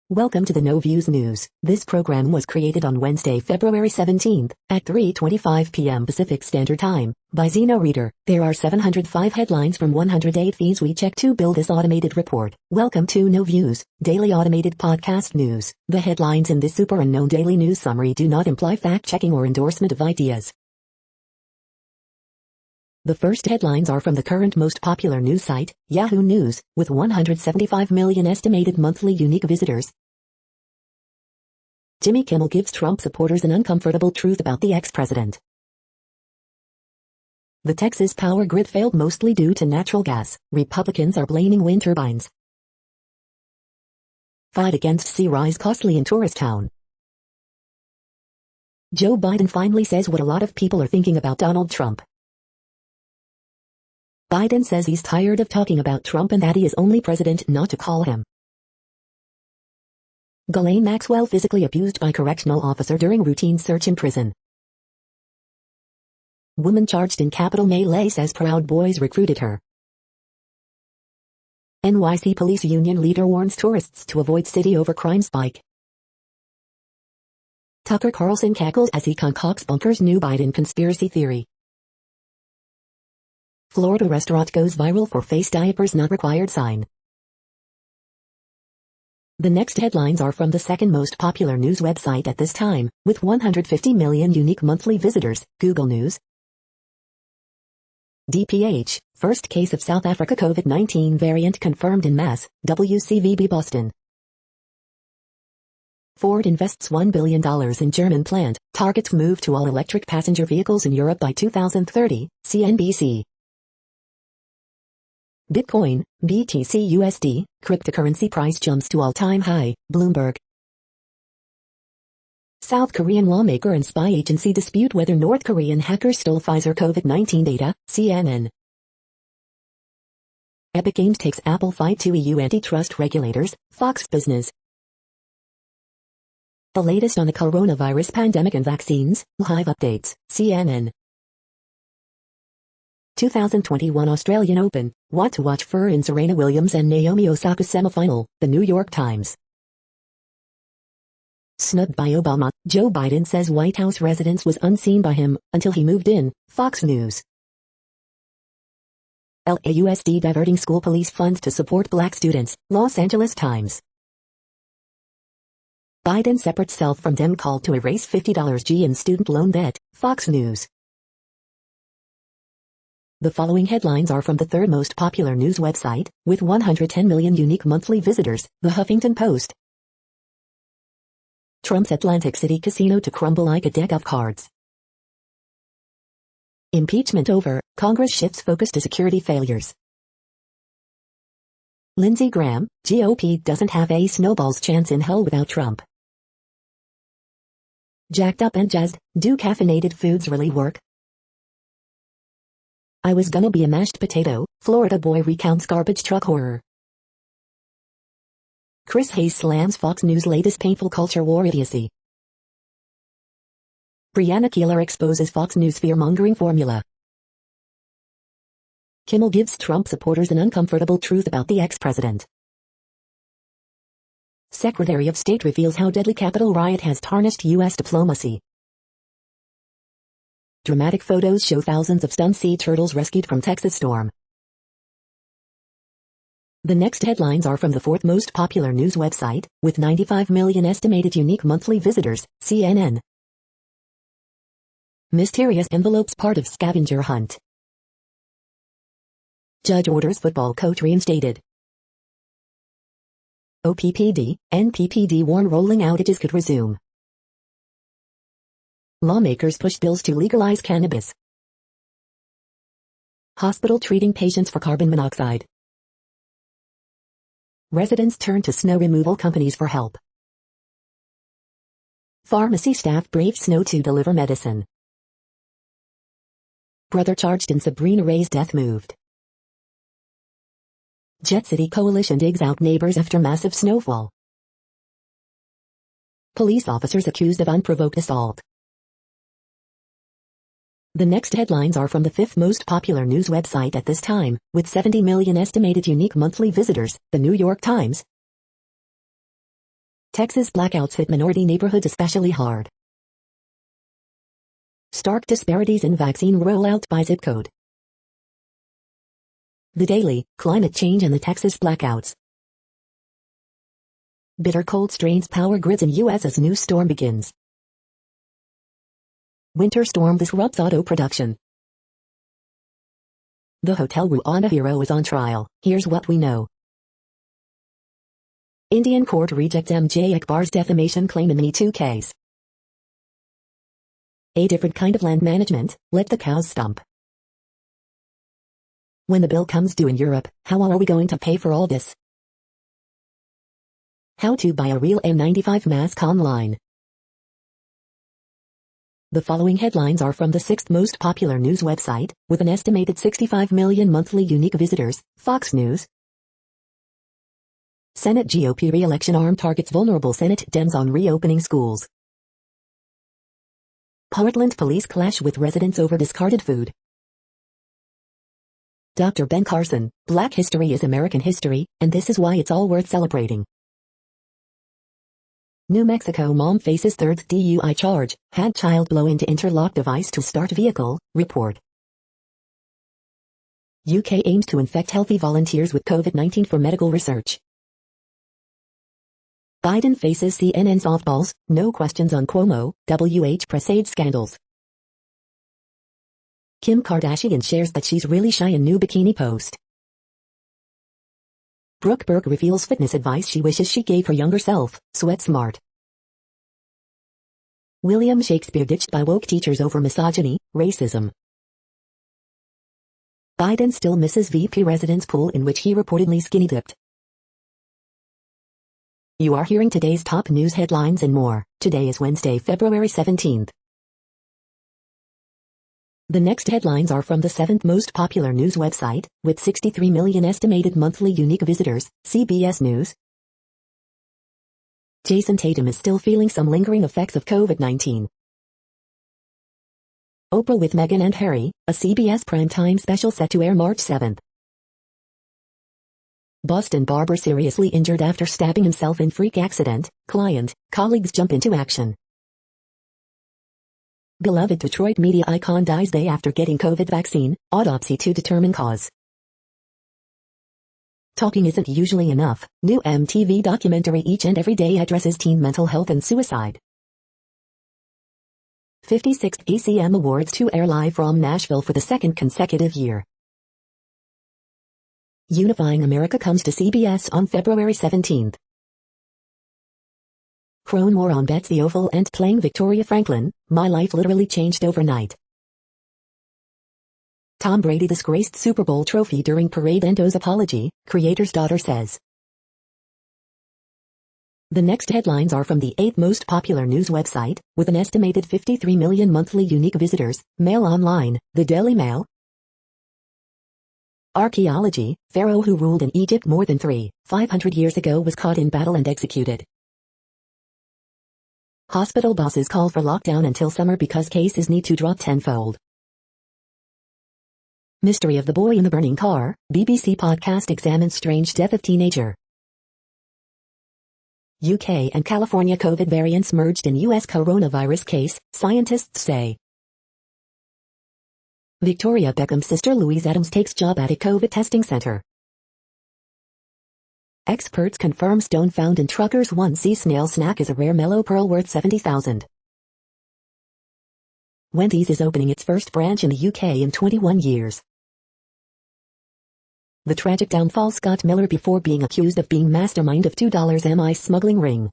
Welcome to the No Views News. This program was created on Wednesday, February 17th at 3:25 p.m. Pacific Standard Time by Zeno Reader. There are 705 headlines from 108 feeds we check to build this automated report. Welcome to No Views, daily automated podcast news. The headlines in this super unknown daily news summary do not imply fact-checking or endorsement of ideas. The first headlines are from the current most popular news site, Yahoo News, with 175 million estimated monthly unique visitors. Jimmy Kimmel gives Trump supporters an uncomfortable truth about the ex-president. The Texas power grid failed mostly due to natural gas. Republicans are blaming wind turbines. Fight against sea rise costly in tourist town. Joe Biden finally says what a lot of people are thinking about Donald Trump. Biden says he's tired of talking about Trump and that he is only president not to call him. Ghislaine Maxwell physically abused by correctional officer during routine search in prison. Woman charged in Capitol melee says Proud Boys recruited her. NYC police union leader warns tourists to avoid city over crime spike. Tucker Carlson cackles as he concocts bunkers new Biden conspiracy theory. Florida restaurant goes viral for face diapers not required sign. The next headlines are from the second most popular news website at this time, with 150 million unique monthly visitors, Google News. DPH, first case of South Africa COVID-19 variant confirmed in Mass, WCVB Boston. Ford invests $1 billion in German plant, targets move to all-electric passenger vehicles in Europe by 2030, CNBC. Bitcoin, BTC USD, cryptocurrency price jumps to all-time high, Bloomberg. South Korean lawmaker and spy agency dispute whether North Korean hackers stole Pfizer COVID-19 data, CNN. Epic Games takes Apple fight to EU antitrust regulators, Fox Business. The latest on the coronavirus pandemic and vaccines, live updates, CNN. 2021 Australian Open, what to watch for in Serena Williams and Naomi Osaka semifinal, The New York Times. Snubbed by Obama, Joe Biden says White House residence was unseen by him until he moved in, Fox News. LAUSD diverting school police funds to support black students, Los Angeles Times. Biden separates self from Dem call to erase $50 in student loan debt, Fox News. The following headlines are from the third most popular news website, with 110 million unique monthly visitors, The Huffington Post. Trump's Atlantic City casino to crumble like a deck of cards. Impeachment over, Congress shifts focus to security failures. Lindsey Graham, GOP doesn't have a snowball's chance in hell without Trump. Jacked up and jazzed, do caffeinated foods really work? I was gonna be a mashed potato, Florida boy recounts garbage truck horror. Chris Hayes slams Fox News' latest painful culture war idiocy. Brianna Keilar exposes Fox News fear-mongering formula. Kimmel gives Trump supporters an uncomfortable truth about the ex-president. Secretary of State reveals how deadly Capitol riot has tarnished U.S. diplomacy. Dramatic photos show thousands of stunned sea turtles rescued from Texas storm. The next headlines are from the fourth most popular news website, with 95 million estimated unique monthly visitors, CNN. Mysterious envelopes part of scavenger hunt. Judge orders football coach reinstated. OPPD, NPPD warn rolling outages could resume. Lawmakers push bills to legalize cannabis. Hospital treating patients for carbon monoxide. Residents turn to snow removal companies for help. Pharmacy staff brave snow to deliver medicine. Brother charged in Sabrina Ray's death moved. Jet City Coalition digs out neighbors after massive snowfall. Police officers accused of unprovoked assault. The next headlines are from the fifth most popular news website at this time, with 70 million estimated unique monthly visitors, The New York Times. Texas blackouts hit minority neighborhoods especially hard. Stark disparities in vaccine rollout by zip code. The Daily, climate change and the Texas blackouts. Bitter cold strains power grids in U.S. as new storm begins. Winter storm disrupts auto production. The Hotel Rwanda hero is on trial. Here's what we know. Indian court rejects MJ Akbar's defamation claim in the Me Too case. A different kind of land management, let the cows stomp. When the bill comes due in Europe, how are we going to pay for all this? How to buy a real N95 mask online. The following headlines are from the 6th most popular news website, with an estimated 65 million monthly unique visitors, Fox News. Senate GOP re-election arm targets vulnerable Senate Dems on reopening schools. Portland police clash with residents over discarded food. Dr. Ben Carson, Black history is American history, and this is why it's all worth celebrating. New Mexico mom faces third DUI charge, had child blow into interlock device to start vehicle, report. UK aims to infect healthy volunteers with COVID-19 for medical research. Biden faces CNN softballs, no questions on Cuomo, WH press aid scandals. Kim Kardashian shares that she's really shy in new bikini post. Brooke Burke reveals fitness advice she wishes she gave her younger self, sweat smart. William Shakespeare ditched by woke teachers over misogyny, racism. Biden still misses VP residence pool in which he reportedly skinny dipped. You are hearing today's top news headlines and more. Today is Wednesday, February 17th. The next headlines are from the 7th most popular news website, with 63 million estimated monthly unique visitors, CBS News. Jason Tatum is still feeling some lingering effects of COVID-19. Oprah with Meghan and Harry, a CBS primetime special set to air March 7th. Boston barber seriously injured after stabbing himself in freak accident, client, colleagues jump into action. Beloved Detroit media icon dies day after getting COVID vaccine, autopsy to determine cause. Talking isn't usually enough, new MTV documentary Each and Every Day addresses teen mental health and suicide. 56th ACM Awards to air live from Nashville for the second consecutive year. Unifying America comes to CBS on February 17th. Crone wore on Betsy Oval and playing Victoria Franklin, my life literally changed overnight. Tom Brady disgraced Super Bowl trophy during parade and owes apology, creator's daughter says. The next headlines are from the 8th most popular news website, with an estimated 53 million monthly unique visitors, Mail Online, the Daily Mail. Archaeology, Pharaoh who ruled in Egypt more than 500 years ago was caught in battle and executed. Hospital bosses call for lockdown until summer because cases need to drop tenfold. Mystery of the boy in the burning car, BBC podcast examines strange death of teenager. UK and California COVID variants merged in US coronavirus case, scientists say. Victoria Beckham's sister Louise Adams takes job at a COVID testing center. Experts confirm stone found in trucker's 1C snail snack is a rare mellow pearl worth $70,000. Wendy's is opening its first branch in the UK in 21 years. The tragic downfall Scott Miller before being accused of being mastermind of $2 smuggling ring.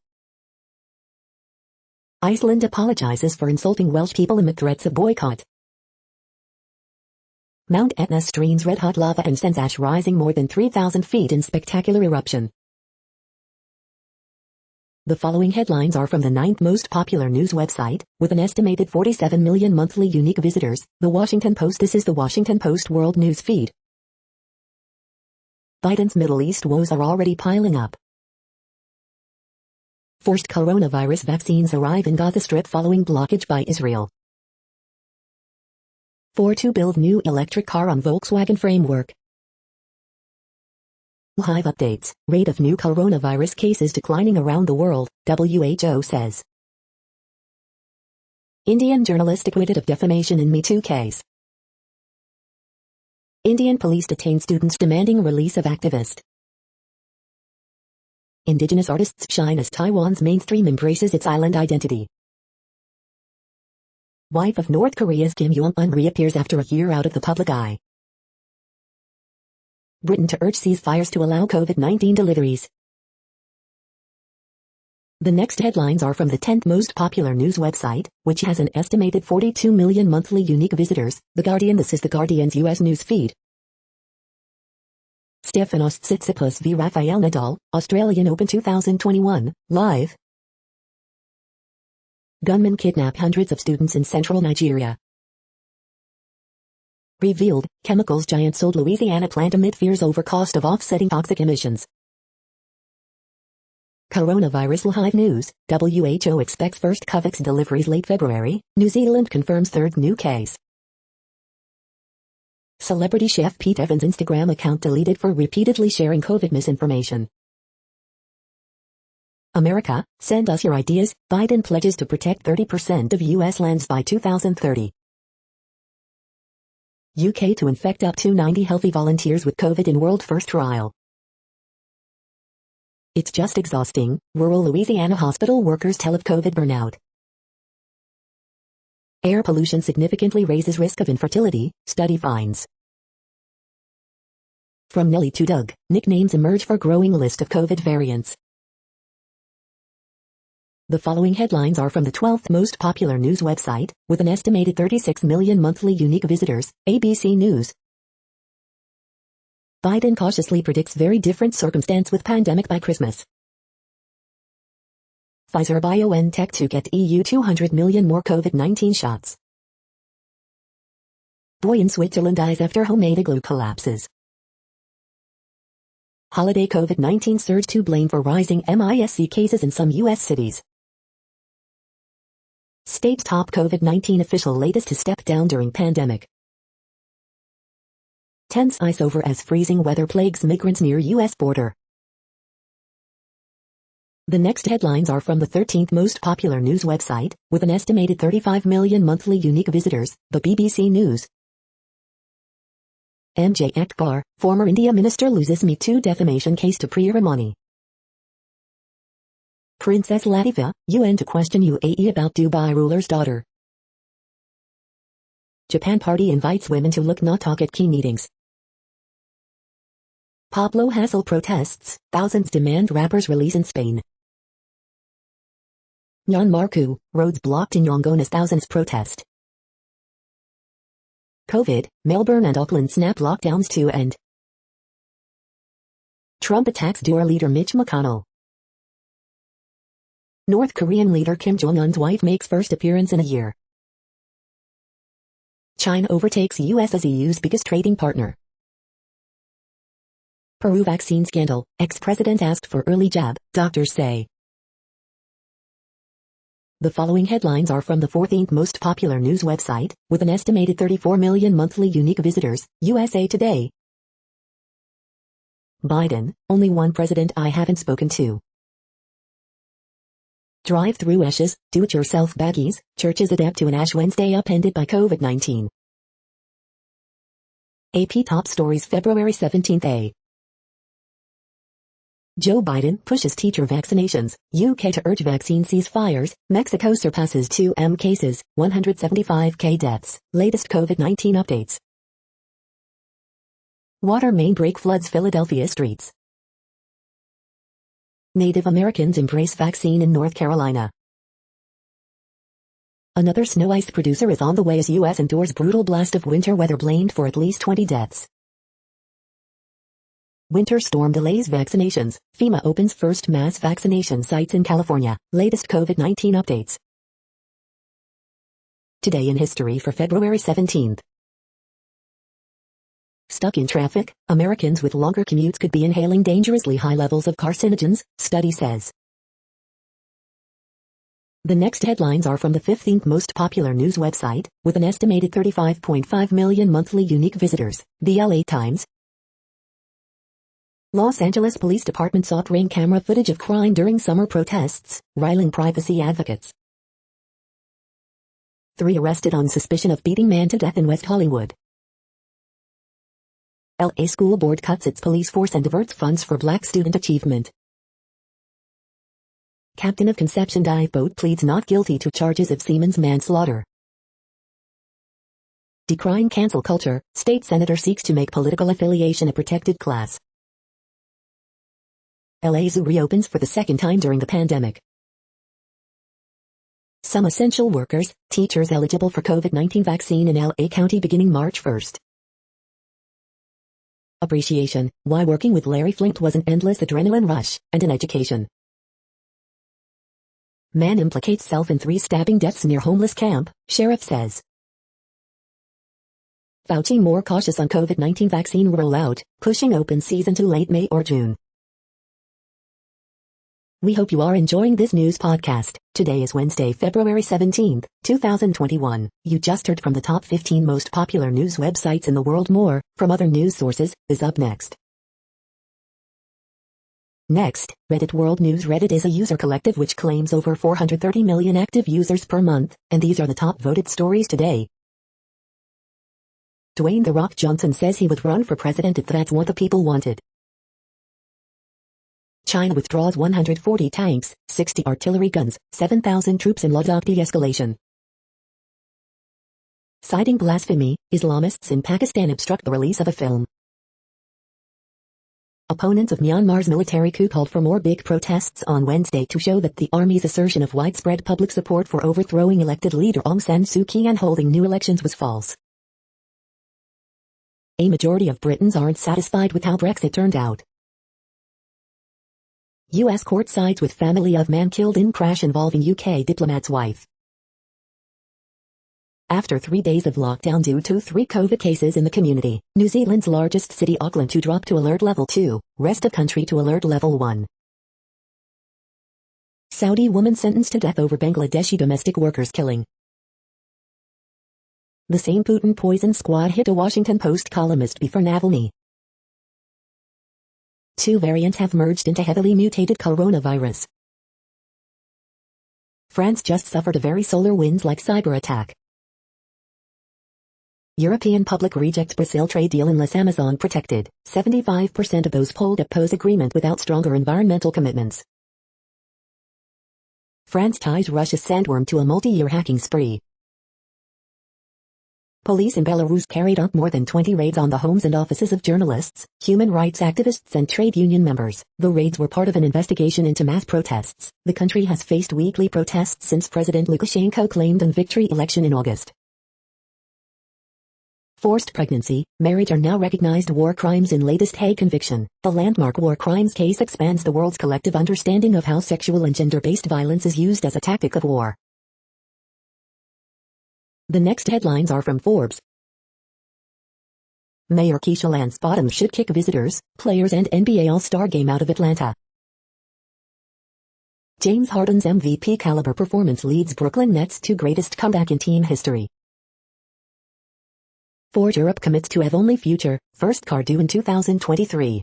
Iceland apologizes for insulting Welsh people amid threats of boycott. Mount Etna streams red-hot lava and sends ash rising more than 3,000 feet in spectacular eruption. The following headlines are from the 9th most popular news website, with an estimated 47 million monthly unique visitors, The Washington Post. This is The Washington Post World News Feed. Biden's Middle East woes are already piling up. Forced coronavirus vaccines arrive in Gaza Strip following blockage by Israel. Ford to build new electric car on Volkswagen framework. Live updates. Rate of new coronavirus cases declining around the world, WHO says. Indian journalist acquitted of defamation in Me Too case. Indian police detain students demanding release of activist. Indigenous artists shine as Taiwan's mainstream embraces its island identity. Wife of North Korea's Kim Jong-un reappears after a year out of the public eye. Britain to urge ceasefires to allow COVID-19 deliveries. The next headlines are from the 10th most popular news website, which has an estimated 42 million monthly unique visitors, The Guardian. This is The Guardian's US news feed. Stefanos Tsitsipas v Rafael Nadal, Australian Open 2021, live. Gunmen kidnap hundreds of students in central Nigeria. Revealed, chemicals giant sold Louisiana plant amid fears over cost of offsetting toxic emissions. Coronavirus live news, WHO expects first COVAX deliveries late February, New Zealand confirms third new case. Celebrity chef Pete Evans' Instagram account deleted for repeatedly sharing COVID misinformation. America, send us your ideas, Biden pledges to protect 30% of U.S. lands by 2030. UK to infect up to 90 healthy volunteers with COVID in world first trial. It's just exhausting, rural Louisiana hospital workers tell of COVID burnout. Air pollution significantly raises risk of infertility, study finds. From Nelly to Doug, nicknames emerge for growing list of COVID variants. The following headlines are from the 12th most popular news website, with an estimated 36 million monthly unique visitors, ABC News. Biden cautiously predicts very different circumstance with pandemic by Christmas. Pfizer-BioNTech to get EU 200 million more COVID-19 shots. Boy in Switzerland dies after homemade igloo collapses. Holiday COVID-19 surge to blame for rising MIS-C cases in some U.S. cities. State's top COVID-19 official latest to step down during pandemic. Tense ice over as freezing weather plagues migrants near U.S. border. The next headlines are from the 13th most popular news website, with an estimated 35 million monthly unique visitors, the BBC News. MJ Akbar, former India minister loses Me Too defamation case to Priya Ramani. Princess Latifa, UN to question UAE about Dubai ruler's daughter. Japan party invites women to look not talk at key meetings. Pablo Hasél protests, thousands demand rappers release in Spain. Myanmar coup, roads blocked in Yangon as thousands protest. COVID, Melbourne and Auckland snap lockdowns to end. Trump attacks DUR leader Mitch McConnell. North Korean leader Kim Jong-un's wife makes first appearance in a year. China overtakes U.S. as EU's biggest trading partner. Peru vaccine scandal, ex-president asked for early jab, doctors say. The following headlines are from the 14th most popular news website, with an estimated 34 million monthly unique visitors, USA Today. Biden, only one president I haven't spoken to. Drive-through ashes, do-it-yourself baggies, churches adapt to an Ash Wednesday upended by COVID-19. AP Top Stories February 17th. Joe Biden pushes teacher vaccinations, UK to urge vaccine ceasefires, Mexico surpasses 2M cases, 175k deaths, latest COVID-19 updates. Water main break floods Philadelphia streets. Native Americans embrace vaccine in North Carolina. Another snow ice producer is on the way as U.S. endures brutal blast of winter weather blamed for at least 20 deaths. Winter storm delays vaccinations. FEMA opens first mass vaccination sites in California. Latest COVID-19 updates. Today in history for February 17th. Stuck in traffic, Americans with longer commutes could be inhaling dangerously high levels of carcinogens, study says. The next headlines are from the 15th most popular news website, with an estimated 35.5 million monthly unique visitors, the LA Times. Los Angeles Police Department sought ring camera footage of crime during summer protests, riling privacy advocates. 3 arrested on suspicion of beating man to death in West Hollywood. LA School Board cuts its police force and diverts funds for Black student achievement. Captain of Conception dive boat pleads not guilty to charges of seaman's manslaughter. Decrying cancel culture, state senator seeks to make political affiliation a protected class. LA Zoo reopens for the second time during the pandemic. Some essential workers, teachers eligible for COVID-19 vaccine in LA County beginning March 1st. Appreciation, why working with Larry Flint was an endless adrenaline rush, and an education. Man implicates self in 3 stabbing deaths near homeless camp, sheriff says. Fauci more cautious on COVID-19 vaccine rollout, pushing open season to late May or June. We hope you are enjoying this news podcast. Today is Wednesday, February 17th, 2021. You just heard from the top 15 most popular news websites in the world. More, from other news sources, is up next. Next, Reddit World News. Reddit is a user collective which claims over 430 million active users per month, and these are the top voted stories today. Dwayne "The Rock" Johnson says he would run for president if that's what the people wanted. China withdraws 140 tanks, 60 artillery guns, 7,000 troops in Ladakh. De-escalation. Citing blasphemy, Islamists in Pakistan obstruct the release of a film. Opponents of Myanmar's military coup called for more big protests on Wednesday to show that the army's assertion of widespread public support for overthrowing elected leader Aung San Suu Kyi and holding new elections was false. A majority of Britons aren't satisfied with how Brexit turned out. U.S. court sides with family of man killed in crash involving UK diplomat's wife. After 3 days of lockdown due to 3 COVID cases in the community, New Zealand's largest city Auckland to drop to alert level 2, rest of country to alert level 1. Saudi woman sentenced to death over Bangladeshi domestic workers killing. The same Putin poison squad hit a Washington Post columnist before Navalny. 2 variants have merged into heavily mutated coronavirus. France just suffered a very solar winds-like cyber attack. European public rejects Brazil trade deal unless Amazon protected. 75% of those polled oppose agreement without stronger environmental commitments. France ties Russia's sandworm to a multi-year hacking spree. Police in Belarus carried out more than 20 raids on the homes and offices of journalists, human rights activists and trade union members. The raids were part of an investigation into mass protests. The country has faced weekly protests since President Lukashenko claimed a victory election in August. Forced pregnancy, marriage are now recognized war crimes in latest Hague conviction. The landmark war crimes case expands the world's collective understanding of how sexual and gender-based violence is used as a tactic of war. The next headlines are from Forbes. Mayor Keisha Lance Bottoms should kick visitors, players and NBA All-Star game out of Atlanta. James Harden's MVP caliber performance leads Brooklyn Nets to greatest comeback in team history. Ford Europe commits to have only future, first car due in 2023.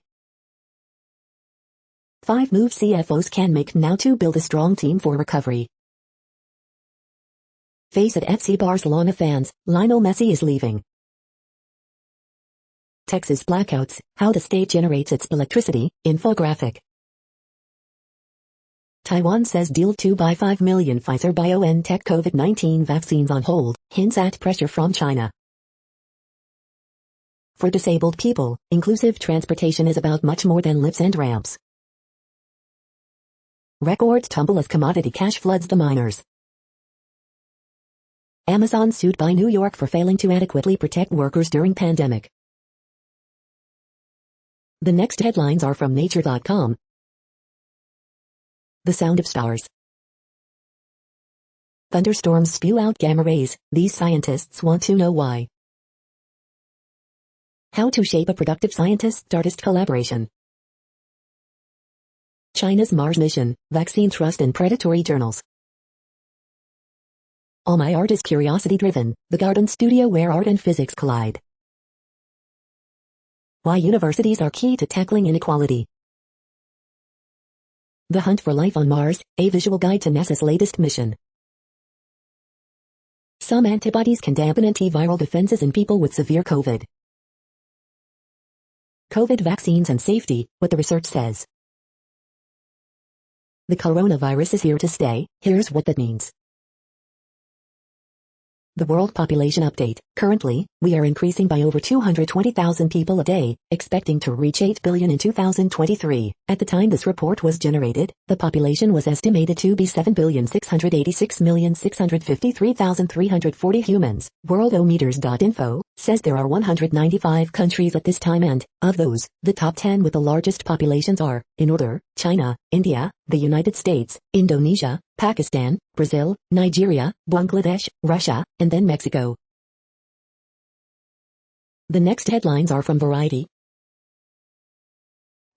5 moves CFOs can make now to build a strong team for recovery. Face at FC Barcelona fans, Lionel Messi is leaving. Texas blackouts, how the state generates its electricity, infographic. Taiwan says deal to buy 5 million Pfizer-BioNTech COVID-19 vaccines on hold, hints at pressure from China. For disabled people, inclusive transportation is about much more than lifts and ramps. Records tumble as commodity cash floods the miners. Amazon sued by New York for failing to adequately protect workers during pandemic. The next headlines are from Nature.com. The sound of stars. Thunderstorms spew out gamma rays, these scientists want to know why. How to shape a productive scientist-artist collaboration. China's Mars mission, vaccine thrust in predatory journals. All my art is curiosity-driven, the garden studio where art and physics collide. Why universities are key to tackling inequality. The Hunt for Life on Mars, a visual guide to NASA's latest mission. Some antibodies can dampen antiviral defenses in people with severe COVID. COVID vaccines and safety, what the research says. The coronavirus is here to stay, here's what that means. The world population update. Currently, we are increasing by over 220,000 people a day, expecting to reach 8 billion in 2023. At the time this report was generated, the population was estimated to be 7,686,653,340 humans. Worldometers.info says there are 195 countries at this time and, of those, the top 10 with the largest populations are, in order, China, India, the United States, Indonesia, Pakistan, Brazil, Nigeria, Bangladesh, Russia, and then Mexico. The next headlines are from Variety.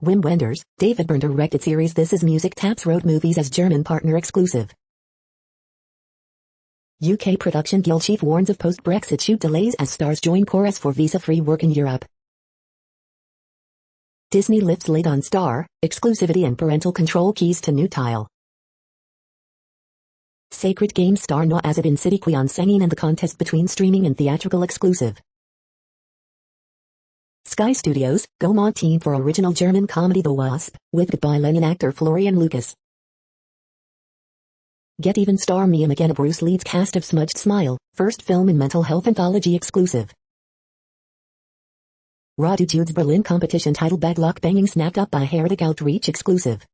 Wim Wenders, David Byrne directed series This Is Music taps road movies as German partner exclusive. UK Production Guild chief warns of post-Brexit shoot delays as stars join chorus for visa-free work in Europe. Disney lifts lid on Star, exclusivity and parental control keys to new tile. Sacred Games star Noah Azabin City Kwion Sangin and the contest between streaming and theatrical exclusive. Sky Studios, Gaumont team for original German comedy The Wasp, with Goodbye Lenin actor Florian Lucas. Get Even star Mia McKenna Bruce leads cast of Smudged Smile, first film in mental health anthology exclusive. Radu Jude's Berlin competition title Baglock Banging snapped up by Heritage Outreach exclusive.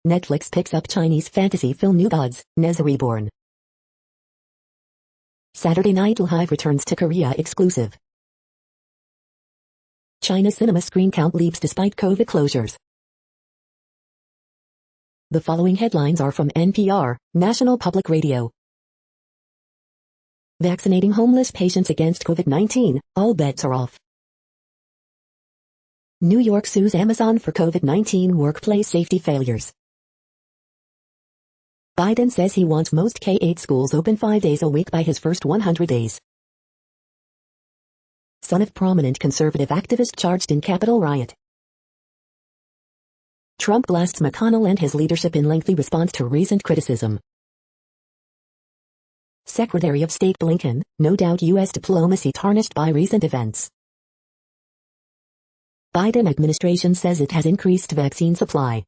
Netflix picks up Chinese fantasy film New Gods, Neza Reborn. Saturday Night Live returns to Korea exclusive. China's cinema screen count leaps despite COVID closures. The following headlines are from NPR, National Public Radio. Vaccinating homeless patients against COVID-19, all bets are off. New York sues Amazon for COVID-19 workplace safety failures. Biden says he wants most K-8 schools open 5 days a week by his first 100 days. Son of prominent conservative activist charged in Capitol riot. Trump blasts McConnell and his leadership in lengthy response to recent criticism. Secretary of State Blinken, no doubt U.S. diplomacy tarnished by recent events. Biden administration says it has increased vaccine supply.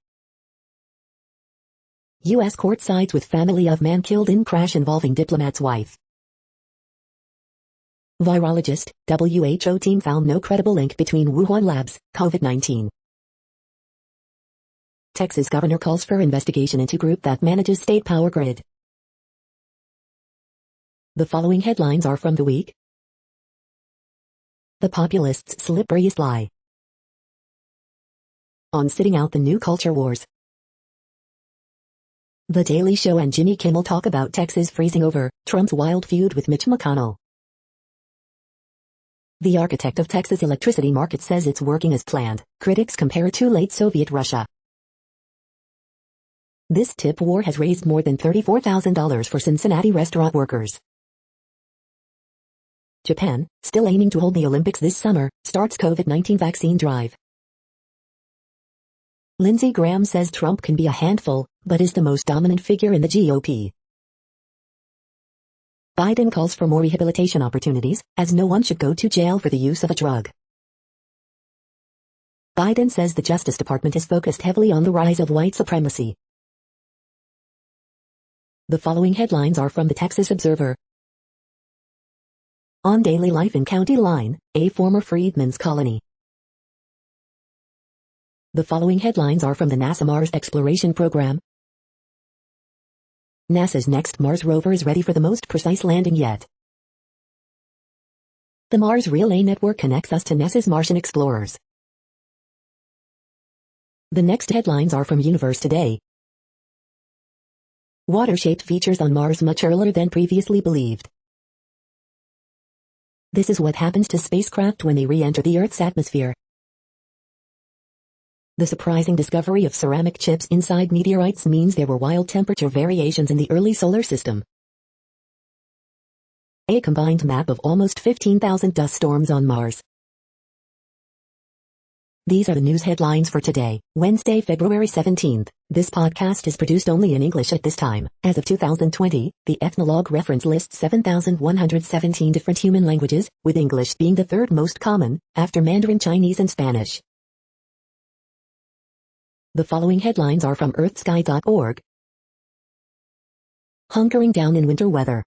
U.S. court sides with family of man killed in crash involving diplomat's wife. Virologist, WHO team found no credible link between Wuhan labs, COVID-19. Texas governor calls for investigation into group that manages state power grid. The following headlines are from The Week. The populists' slippery lie. On sitting out the new culture wars. The Daily Show and Jimmy Kimmel talk about Texas freezing over Trump's wild feud with Mitch McConnell. The architect of Texas electricity market says it's working as planned. Critics compare it to late Soviet Russia. This tip war has raised more than $34,000 for Cincinnati restaurant workers. Japan, still aiming to hold the Olympics this summer, starts COVID-19 vaccine drive. Lindsey Graham says Trump can be a handful, but is the most dominant figure in the GOP. Biden calls for more rehabilitation opportunities, as no one should go to jail for the use of a drug. Biden says the Justice Department is focused heavily on the rise of white supremacy. The following headlines are from the Texas Observer. On daily life in County Line, a former freedmen's colony. The following headlines are from the NASA Mars Exploration Program. NASA's next Mars rover is ready for the most precise landing yet. The Mars Relay Network connects us to NASA's Martian explorers. The next headlines are from Universe Today. Water-shaped features on Mars much earlier than previously believed. This is what happens to spacecraft when they re-enter the Earth's atmosphere. The surprising discovery of ceramic chips inside meteorites means there were wild temperature variations in the early solar system. A combined map of almost 15,000 dust storms on Mars. These are the news headlines for today, Wednesday, February 17th. This podcast is produced only in English at this time. As of 2020, the Ethnologue reference lists 7,117 different human languages, with English being the third most common, after Mandarin Chinese and Spanish. The following headlines are from earthsky.org. Hunkering down in winter weather.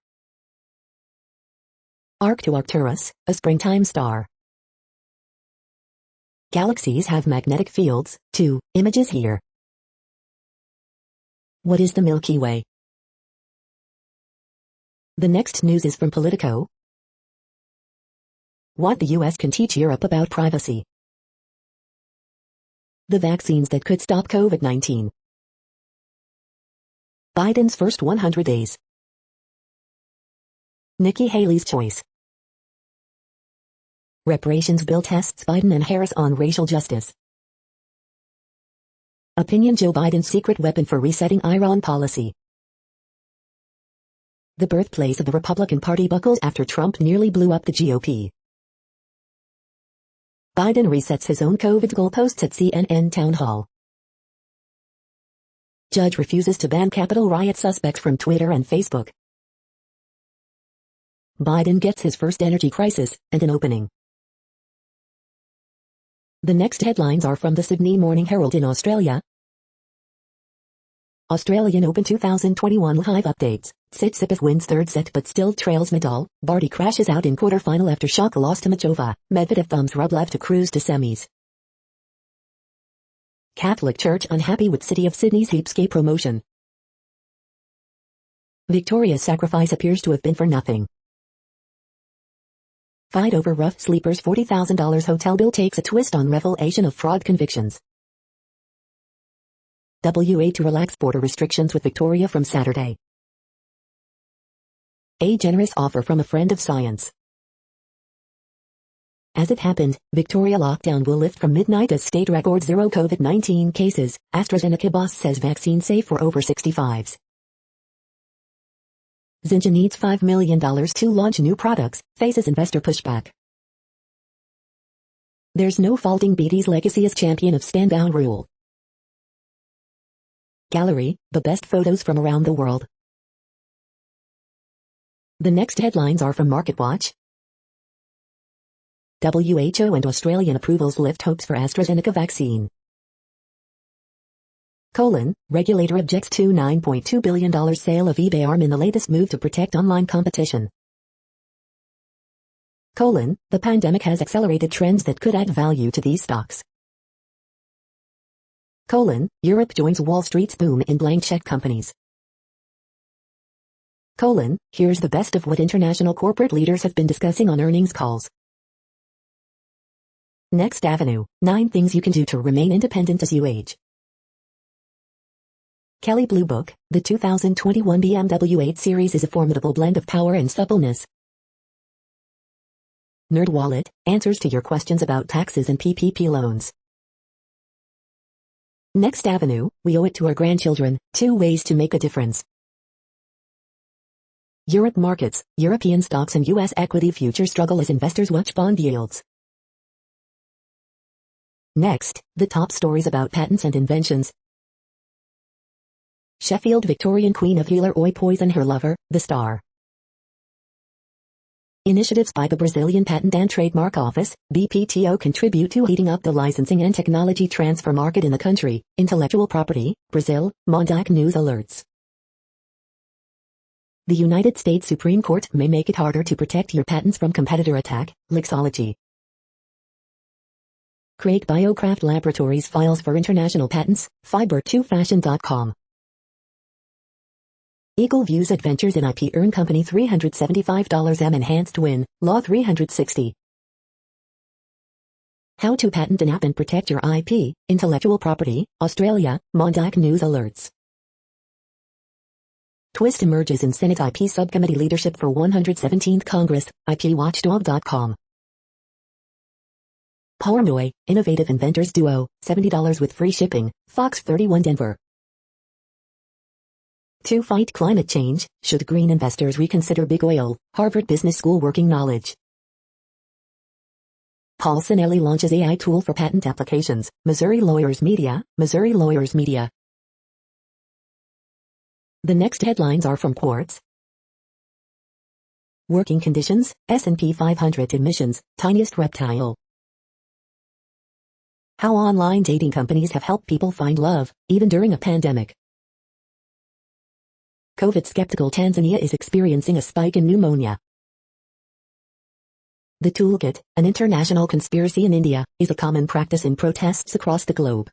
Arc to Arcturus, a springtime star. Galaxies have magnetic fields, too. Images here. What is the Milky Way? The next news is from Politico. What the US can teach Europe about privacy. The vaccines that could stop COVID-19. Biden's first 100 days. Nikki Haley's choice. Reparations bill tests Biden and Harris on racial justice. Opinion: Joe Biden's secret weapon for resetting Iran policy. The birthplace of the Republican Party buckles after Trump nearly blew up the GOP. Biden resets his own COVID goalposts at CNN town hall. Judge refuses to ban Capitol riot suspects from Twitter and Facebook. Biden gets his first energy crisis, and an opening. The next headlines are from the Sydney Morning Herald in Australia. Australian Open 2021 live updates. Tsitsipas wins third set but still trails Nadal. Barty crashes out in quarterfinal after shock loss to Machova. Medvedev thumbs Rublev to cruise to semis. Catholic Church unhappy with City of Sydney's Heapscape promotion. Victoria's sacrifice appears to have been for nothing. Fight over rough sleepers. $40,000 hotel bill takes a twist on revelation of fraud convictions. WA to relax border restrictions with Victoria from Saturday. A generous offer from a friend of science. As it happened, Victoria lockdown will lift from midnight as state records 0 COVID-19 cases. AstraZeneca boss says vaccine safe for over 65s. Zinja needs $5 million to launch new products, faces investor pushback. There's no faulting BT's legacy as champion of stand-down rule. Gallery, the best photos from around the world. The next headlines are from MarketWatch. WHO and Australian approvals lift hopes for AstraZeneca vaccine. Regulator objects to $9.2 billion sale of eBay arm in the latest move to protect online competition. The pandemic has accelerated trends that could add value to these stocks. Europe joins Wall Street's boom in blank check companies. Here's the best of what international corporate leaders have been discussing on earnings calls. Next Avenue, 9 things you can do to remain independent as you age. Kelley Blue Book, the 2021 BMW 8 Series is a formidable blend of power and suppleness. NerdWallet, answers to your questions about taxes and PPP loans. Next Avenue, we owe it to our grandchildren, 2 ways to make a difference. Europe markets, European stocks and U.S. equity futures struggle as investors watch bond yields. Next, the top stories about patents and inventions. Sheffield Victorian Queen of Healer Oi poison her lover, the Star. Initiatives by the Brazilian Patent and Trademark Office, BPTO, contribute to heating up the licensing and technology transfer market in the country. Intellectual property, Brazil, Mondac News alerts. The United States Supreme Court may make it harder to protect your patents from competitor attack, Lexology. Craig Biocraft Laboratories files for international patents, fiber2fashion.com. Eagle views adventures in IP earn company $375 M enhanced win, law $360. How to patent an app and protect your IP, intellectual property, Australia, Mondac News alerts. Twist emerges in Senate IP Subcommittee leadership for 117th Congress, IPWatchdog.com. Pornoy, innovative inventors duo, $70 with free shipping, Fox 31 Denver. To fight climate change, should green investors reconsider big oil? Harvard Business School working knowledge. Paul Sinelli launches AI tool for patent applications. Missouri Lawyers Media. The next headlines are from Quartz. Working conditions, S&P 500 emissions, tiniest reptile. How online dating companies have helped people find love, even during a pandemic. COVID-skeptical Tanzania is experiencing a spike in pneumonia. The toolkit, an international conspiracy in India, is a common practice in protests across the globe.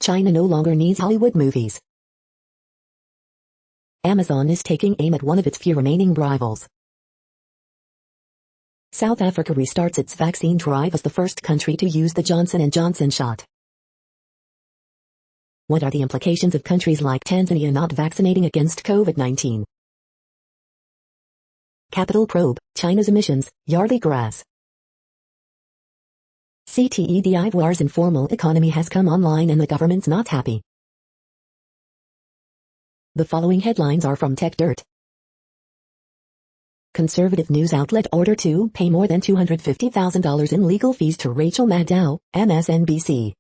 China no longer needs Hollywood movies. Amazon is taking aim at one of its few remaining rivals. South Africa restarts its vaccine drive as the first country to use the Johnson & Johnson shot. What are the implications of countries like Tanzania not vaccinating against COVID-19? Capital probe, China's emissions, Yardley grass. CTE d'Ivoire's informal economy has come online and the government's not happy. The following headlines are from Tech Dirt. Conservative news outlet order to pay more than $250,000 in legal fees to Rachel Maddow, MSNBC.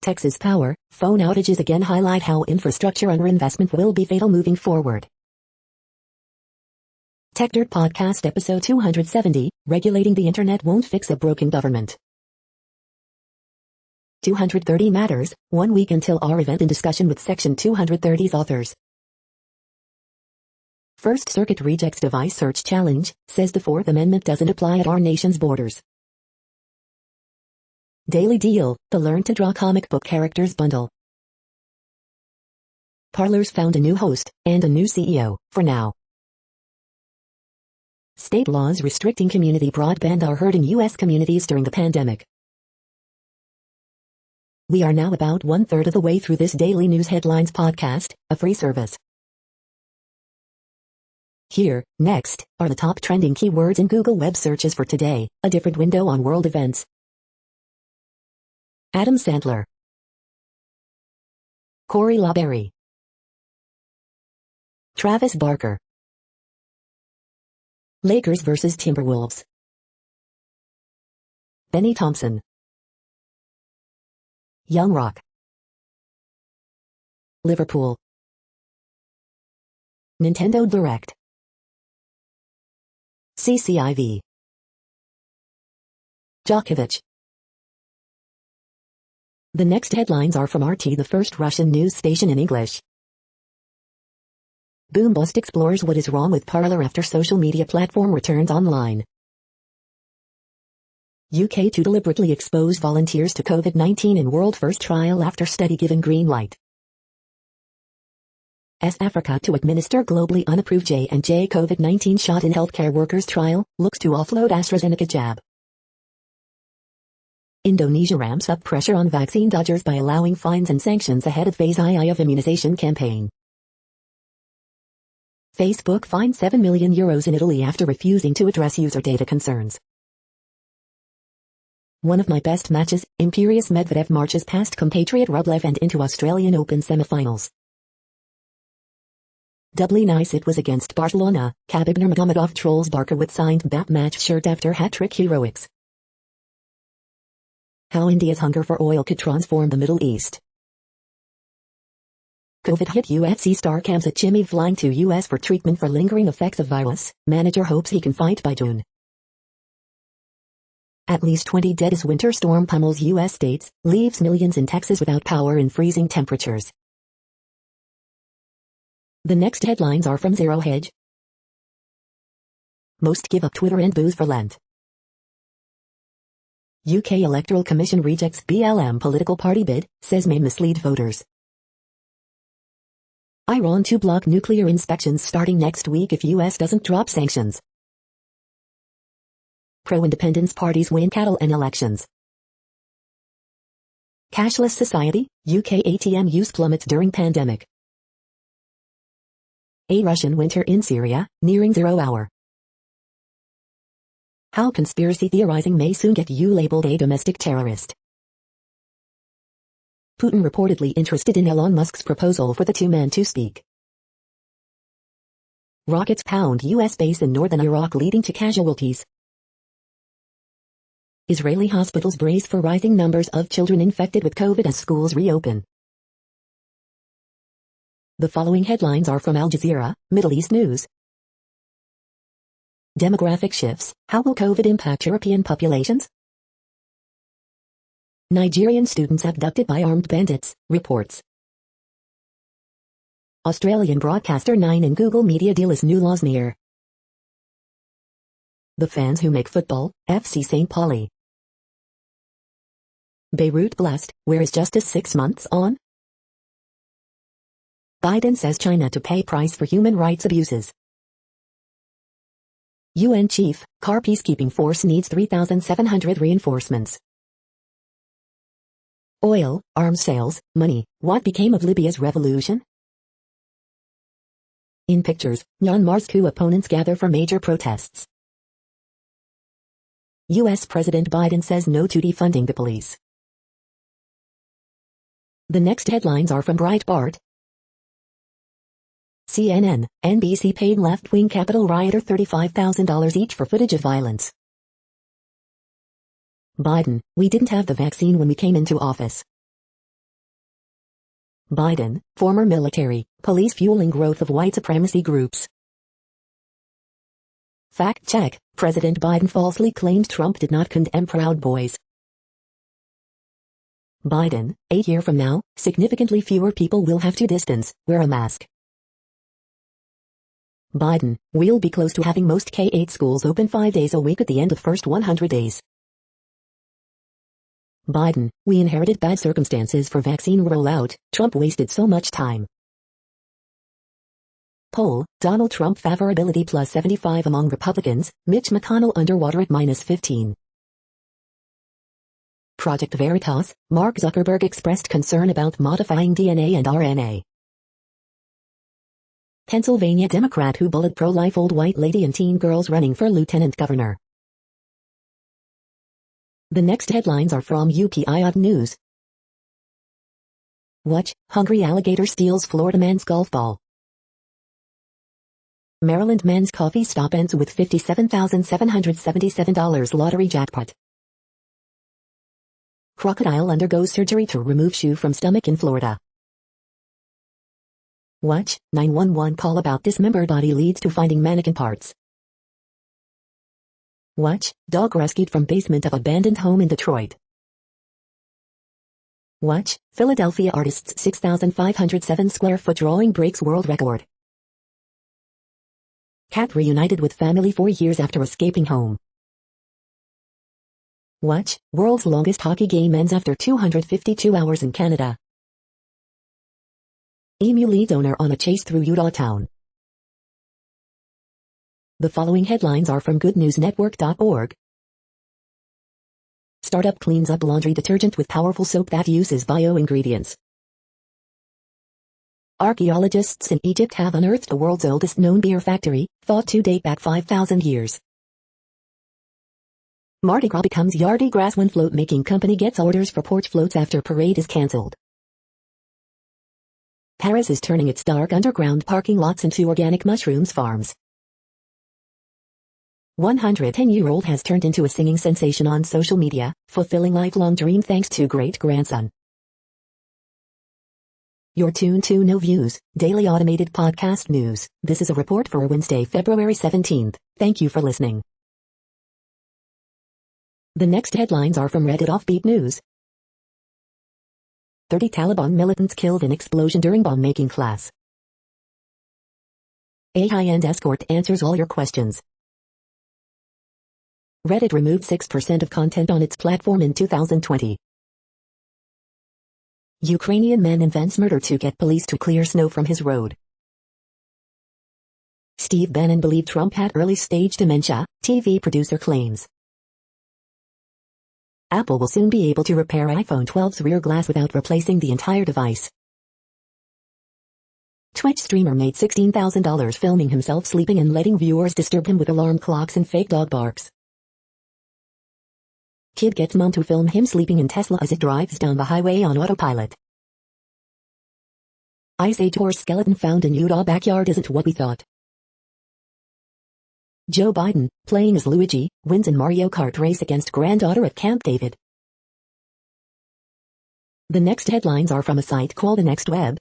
Texas Power, phone outages again highlight how infrastructure underinvestment will be fatal moving forward. Tech Dirt Podcast Episode 270, Regulating the Internet Won't Fix a Broken Government. 230 Matters, 1 week until our event in discussion with Section 230's authors. First Circuit rejects device search challenge, says the Fourth Amendment doesn't apply at our nation's borders. Daily Deal, the Learn to Draw comic book characters bundle. Parler's found a new host, and a new CEO, for now. State laws restricting community broadband are hurting U.S. communities during the pandemic. We are now about 1/3 of the way through this daily news headlines podcast, a free service. Here, next, are the top trending keywords in Google web searches for today, a different window on world events. Adam Sandler. Corey LaBerry. Travis Barker. Lakers vs. Timberwolves. Benny Thompson. Young Rock. Liverpool. Nintendo Direct. CCIV. Djokovic. The next headlines are from RT, the first Russian news station in English. Boom Bust explores what is wrong with Parler after social media platform returns online. UK to deliberately expose volunteers to COVID-19 in world first trial after study given green light. Africa to administer globally unapproved J&J COVID-19 shot in healthcare workers trial, looks to offload AstraZeneca jab. Indonesia ramps up pressure on vaccine dodgers by allowing fines and sanctions ahead of phase II of immunization campaign. Facebook fined €7 million in Italy after refusing to address user data concerns. One of my best matches, Imperious Medvedev marches past compatriot Rublev and into Australian Open semifinals. Doubly nice it was against Barcelona, Khabib Nurmagomedov trolls Barca with signed BAP match shirt after hat-trick heroics. How India's hunger for oil could transform the Middle East. COVID hit UFC star Khamzat Chimaev flying to US for treatment for lingering effects of virus, manager hopes he can fight by June. At least 20 dead as winter storm pummels US states, leaves millions in Texas without power in freezing temperatures. The next headlines are from Zero Hedge. Most give up Twitter and booze for Lent. UK Electoral Commission rejects BLM political party bid, says may mislead voters. Iran to block nuclear inspections starting next week if US doesn't drop sanctions. Pro-independence parties win cattle and elections. Cashless society, UK ATM use plummets during pandemic. A Russian winter in Syria, nearing 0 hour. How conspiracy theorizing may soon get you labeled a domestic terrorist. Putin reportedly interested in Elon Musk's proposal for the two men to speak. Rockets pound U.S. base in northern Iraq leading to casualties. Israeli hospitals brace for rising numbers of children infected with COVID as schools reopen. The following headlines are from Al Jazeera, Middle East News. Demographic shifts, how will COVID impact European populations? Nigerian students abducted by armed bandits, reports. Australian broadcaster 9 and Google Media deal as new laws near. The fans who make football, FC St. Pauli. Beirut blast, where is justice 6 months on? Biden says China to pay price for human rights abuses. UN chief, CAR peacekeeping force needs 3,700 reinforcements. Oil, arms sales, money, what became of Libya's revolution? In pictures, Myanmar's coup opponents gather for major protests. U.S. President Biden says no to defunding the police. The next headlines are from Breitbart. CNN, NBC paid left-wing Capitol rioter $35,000 each for footage of violence. Biden, we didn't have the vaccine when we came into office. Biden, former military, police fueling growth of white supremacy groups. Fact check, President Biden falsely claimed Trump did not condemn Proud Boys. Biden, a year from now, significantly fewer people will have to distance, wear a mask. Biden, we'll be close to having most K-8 schools open 5 days a week at the end of first 100 days. Biden, we inherited bad circumstances for vaccine rollout, Trump wasted so much time. Poll, Donald Trump favorability plus 75 among Republicans, Mitch McConnell underwater at minus 15. Project Veritas, Mark Zuckerberg expressed concern about modifying DNA and RNA. Pennsylvania Democrat who bullied pro-life old white lady and teen girls running for lieutenant governor. The next headlines are from UPI News. Watch, hungry alligator steals Florida man's golf ball. Maryland man's coffee stop ends with $57,777 lottery jackpot. Crocodile undergoes surgery to remove shoe from stomach in Florida. Watch, 911 call about dismembered body leads to finding mannequin parts. Watch, dog rescued from basement of abandoned home in Detroit. Watch, Philadelphia artist's 6,507 square foot drawing breaks world record. Cat reunited with family 4 years after escaping home. Watch, world's longest hockey game ends after 252 hours in Canada. Emu leads owner on a chase through Utah town. The following headlines are from goodnewsnetwork.org. Startup cleans up laundry detergent with powerful soap that uses bio-ingredients. Archaeologists in Egypt have unearthed the world's oldest known beer factory, thought to date back 5,000 years. Mardi Gras becomes Yardi Gras when float-making company gets orders for porch floats after parade is cancelled. Paris is turning its dark underground parking lots into organic mushrooms farms. 110-year-old has turned into a singing sensation on social media, fulfilling lifelong dream thanks to great-grandson. You're tuned to No Views, daily automated podcast news. This is a report for Wednesday, February 17th. Thank you for listening. The next headlines are from Reddit Offbeat News. 30 Taliban militants killed in explosion during bomb-making class. A high-end escort answers all your questions. Reddit removed 6% of content on its platform in 2020. Ukrainian man invents murder to get police to clear snow from his road. Steve Bannon believed Trump had early-stage dementia, TV producer claims. Apple will soon be able to repair iPhone 12's rear glass without replacing the entire device. Twitch streamer made $16,000 filming himself sleeping and letting viewers disturb him with alarm clocks and fake dog barks. Kid gets mom to film him sleeping in Tesla as it drives down the highway on autopilot. Ice Age horse skeleton found in Utah backyard isn't what we thought. Joe Biden, playing as Luigi, wins in Mario Kart race against granddaughter at Camp David. The next headlines are from a site called The Next Web.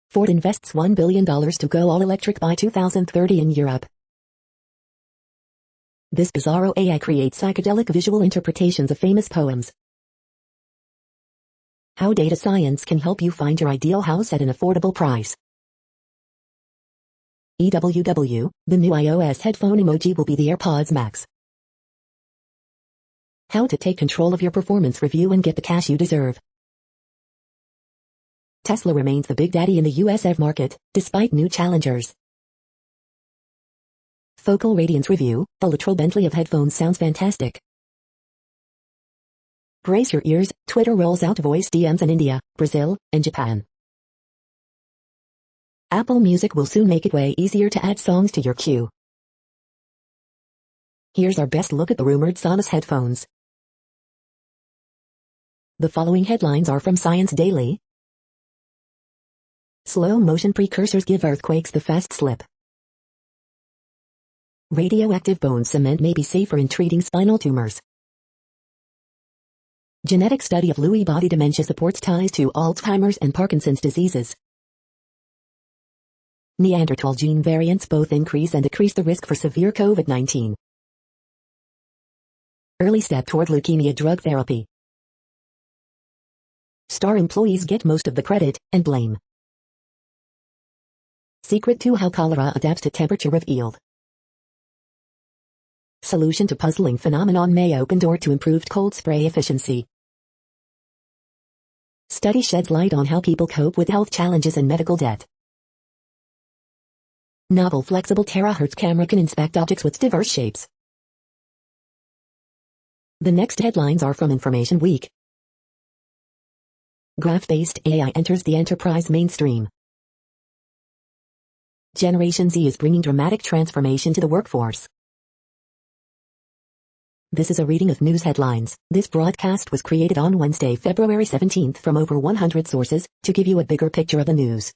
Ford invests $1 billion to go all-electric by 2030 in Europe. This bizarro AI creates psychedelic visual interpretations of famous poems. How data science can help you find your ideal house at an affordable price. EWW, the new iOS headphone emoji will be the AirPods Max. How to take control of your performance review and get the cash you deserve. Tesla remains the big daddy in the US EV market, despite new challengers. Focal Radiance review, the literal Bentley of headphones sounds fantastic. Brace your ears, Twitter rolls out voice DMs in India, Brazil, and Japan. Apple Music will soon make it way easier to add songs to your queue. Here's our best look at the rumored Sonos headphones. The following headlines are from Science Daily. Slow motion precursors give earthquakes the fast slip. Radioactive bone cement may be safer in treating spinal tumors. Genetic study of Lewy body dementia supports ties to Alzheimer's and Parkinson's diseases. Neanderthal gene variants both increase and decrease the risk for severe COVID-19. Early step toward leukemia drug therapy. Star employees get most of the credit and blame. Secret to how cholera adapts to temperature revealed. Solution to puzzling phenomenon may open door to improved cold spray efficiency. Study sheds light on how people cope with health challenges and medical debt. Novel flexible terahertz camera can inspect objects with diverse shapes. The next headlines are from Information Week. Graph-based AI enters the enterprise mainstream. Generation Z is bringing dramatic transformation to the workforce. This is a reading of news headlines. This broadcast was created on Wednesday, February 17th from over 100 sources to give you a bigger picture of the news.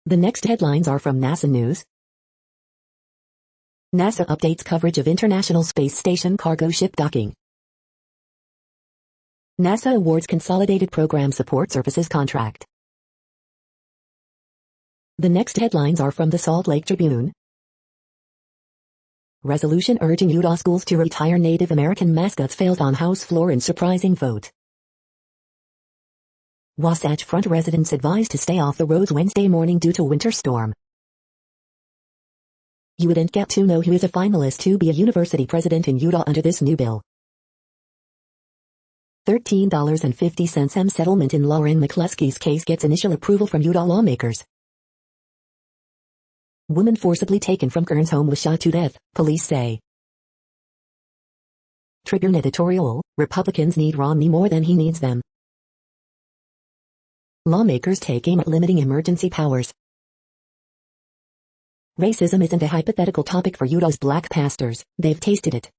The next headlines are from NASA News. NASA updates coverage of International Space Station cargo ship docking. NASA awards Consolidated Program Support Services contract. The next headlines are from the Salt Lake Tribune. Resolution urging Utah schools to retire Native American mascots fails on House floor in surprising vote. Wasatch Front residents advised to stay off the roads Wednesday morning due to winter storm. You wouldn't get to know who is a finalist to be a university president in Utah under this new bill. $13.50 settlement in Lauren McCluskey's case gets initial approval from Utah lawmakers. Woman forcibly taken from Kern's home was shot to death, police say. Tribune editorial, Republicans need Romney more than he needs them. Lawmakers take aim at limiting emergency powers. Racism isn't a hypothetical topic for Utah's black pastors, they've tasted it.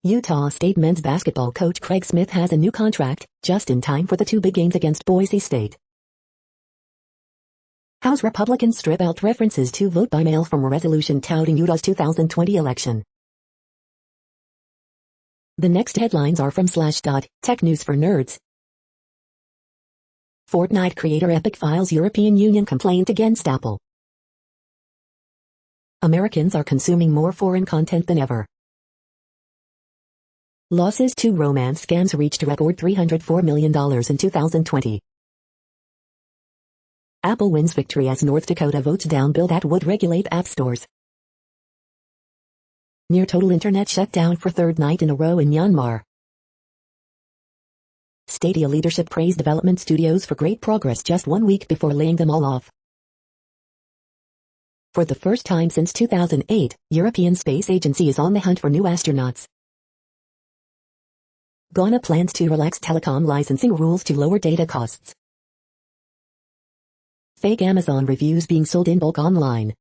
Utah State men's basketball coach Craig Smith has a new contract, just in time for the two big games against Boise State. House Republicans strip out references to vote by mail from a resolution touting Utah's 2020 election. The next headlines are from Slashdot, Tech News for Nerds. Fortnite creator Epic files European Union complaint against Apple. Americans are consuming more foreign content than ever. Losses to romance scams reached a record $304 million in 2020. Apple wins victory as North Dakota votes down bill that would regulate app stores. Near total internet shutdown for third night in a row in Myanmar. Stadia leadership praised development studios for great progress just 1 week before laying them all off. For the first time since 2008, European Space Agency is on the hunt for new astronauts. Ghana plans to relax telecom licensing rules to lower data costs. Fake Amazon reviews being sold in bulk online.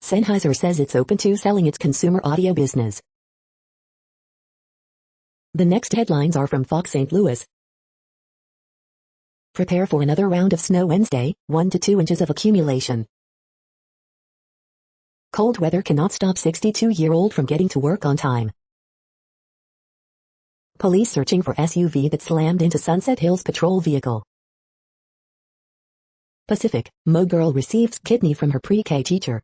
Sennheiser says it's open to selling its consumer audio business. The next headlines are from Fox St. Louis. Prepare for another round of snow Wednesday, 1 to 2 inches of accumulation. Cold weather cannot stop 62-year-old from getting to work on time. Police searching for SUV that slammed into Sunset Hills patrol vehicle. Pacific, Mo girl receives kidney from her pre-K teacher.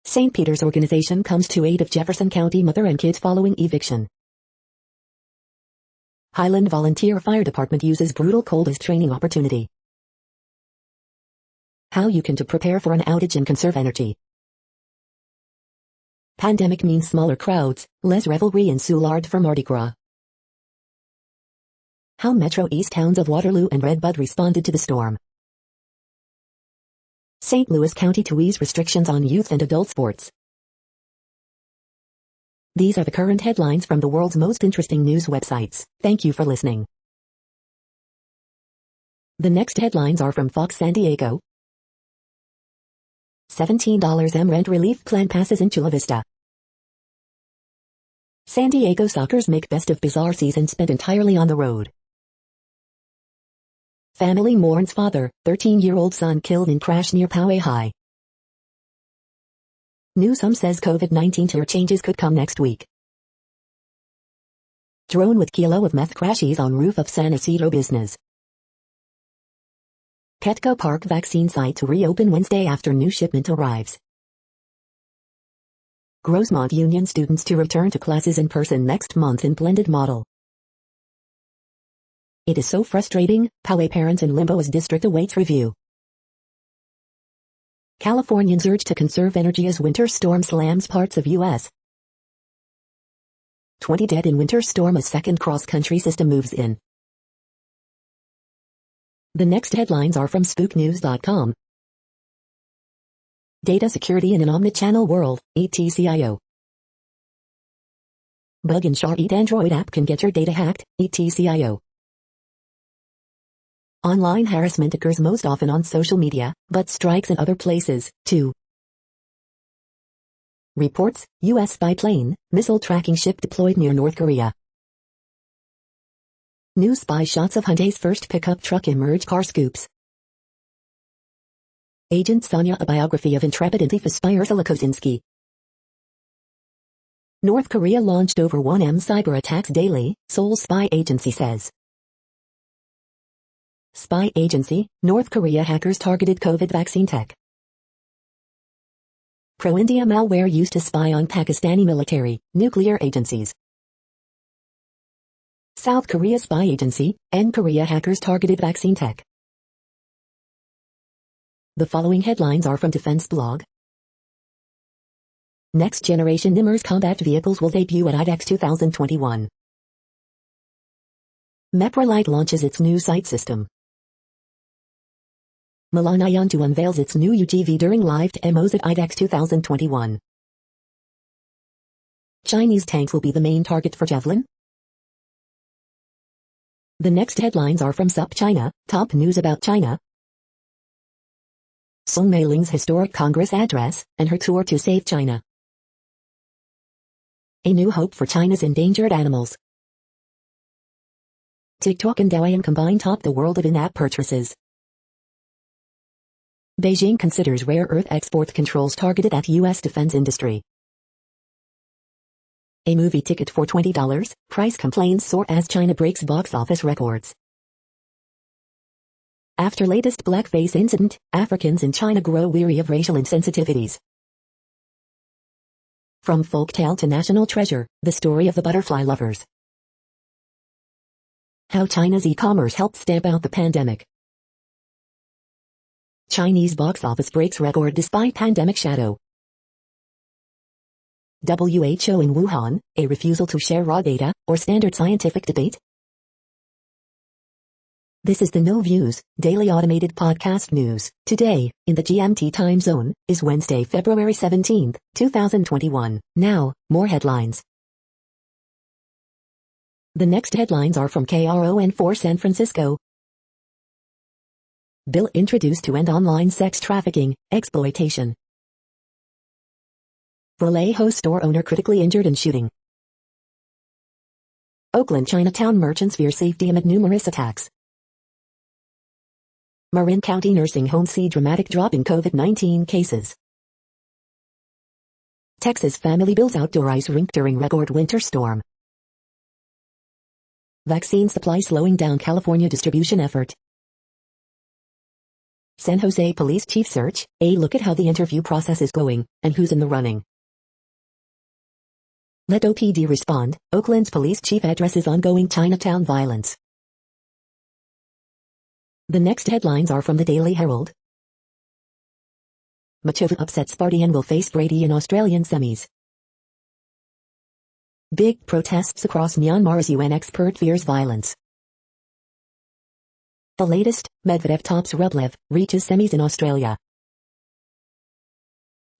St. Peter's organization comes to aid of Jefferson County mother and kids following eviction. Highland Volunteer Fire Department uses brutal cold as training opportunity. How you can to prepare for an outage and conserve energy. Pandemic means smaller crowds, less revelry in Soulard for Mardi Gras. How Metro East towns of Waterloo and Redbud responded to the storm. St. Louis County to ease restrictions on youth and adult sports. These are the current headlines from the world's most interesting news websites. Thank you for listening. The next headlines are from Fox San Diego. $17 rent relief plan passes in Chula Vista. San Diego Sockers make best of bizarre season spent entirely on the road. Family mourns father, 13-year-old son killed in crash near Poway High. Newsom says COVID-19 tier changes could come next week. Drone with kilo of meth crashes on roof of San Isidro business. Petco Park vaccine site to reopen Wednesday after new shipment arrives. Grossmont Union students to return to classes in person next month in blended model. It is so frustrating, Poway parents in limbo as district awaits review. Californians urge to conserve energy as winter storm slams parts of U.S. 20 dead in winter storm as second cross-country system moves in. The next headlines are from spooknews.com. Data security in an omnichannel world, ETCIO. Bug in Share-Eat Android app can get your data hacked, ETCIO. Online harassment occurs most often on social media, but strikes in other places, too. Reports, U.S. spy plane, missile tracking ship deployed near North Korea. New spy shots of Hyundai's first pickup truck emerge car scoops. Agent Sonia, a biography of intrepid and thief aspire Ursula Kosinski. North Korea launched over 1M cyber attacks daily, Seoul spy agency says. Spy agency, North Korea hackers targeted COVID vaccine tech. Pro-India malware used to spy on Pakistani military, nuclear agencies. South Korea spy agency, N Korea hackers targeted vaccine tech. The following headlines are from Defense Blog. Next generation NIMRS combat vehicles will debut at IDEX 2021. Meprolite launches its new sight system. Milan to unveils its new UGV during live demos at IDEX 2021. Chinese tanks will be the main target for Javelin. The next headlines are from SUP China, top news about China. Song Meiling's historic Congress address, and her tour to save China. A new hope for China's endangered animals. TikTok and Douyin combine top the world of in-app purchases. Beijing considers rare earth export controls targeted at U.S. defense industry. A movie ticket for $20, price complaints soar as China breaks box office records. After latest blackface incident, Africans in China grow weary of racial insensitivities. From folktale to national treasure, the story of the butterfly lovers. How China's e-commerce helped stamp out the pandemic. Chinese box office breaks record despite pandemic shadow. WHO in Wuhan, a refusal to share raw data, or standard scientific debate? This is the No Views, daily automated podcast news. Today, in the GMT time zone, is Wednesday, February 17, 2021. Now, more headlines. The next headlines are from KRON4 San Francisco. Bill introduced to end online sex trafficking, exploitation. Vallejo store owner critically injured in shooting. Oakland Chinatown merchants fear safety amid numerous attacks. Marin County nursing homes see dramatic drop in COVID-19 cases. Texas family builds outdoor ice rink during record winter storm. Vaccine supply slowing down California distribution effort. San Jose police chief search, a look at how the interview process is going, and who's in the running. Let OPD respond, Oakland's police chief addresses ongoing Chinatown violence. The next headlines are from the Daily Herald. Machova upsets Sparty and will face Brady in Australian semis. Big protests across Myanmar as UN expert fears violence. The latest, Medvedev tops Rublev, reaches semis in Australia.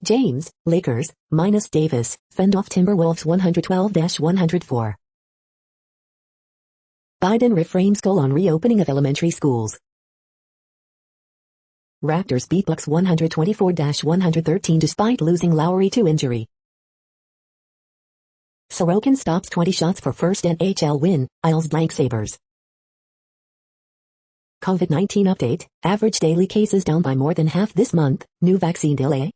James, Lakers, minus Davis, fend off Timberwolves 112-104. Biden reframes call on reopening of elementary schools. Raptors beat Bucks 124-113 despite losing Lowry to injury. Sorokin stops 20 shots for first NHL win, Isles blank Sabres. COVID-19 update, average daily cases down by more than half this month, new vaccine delay.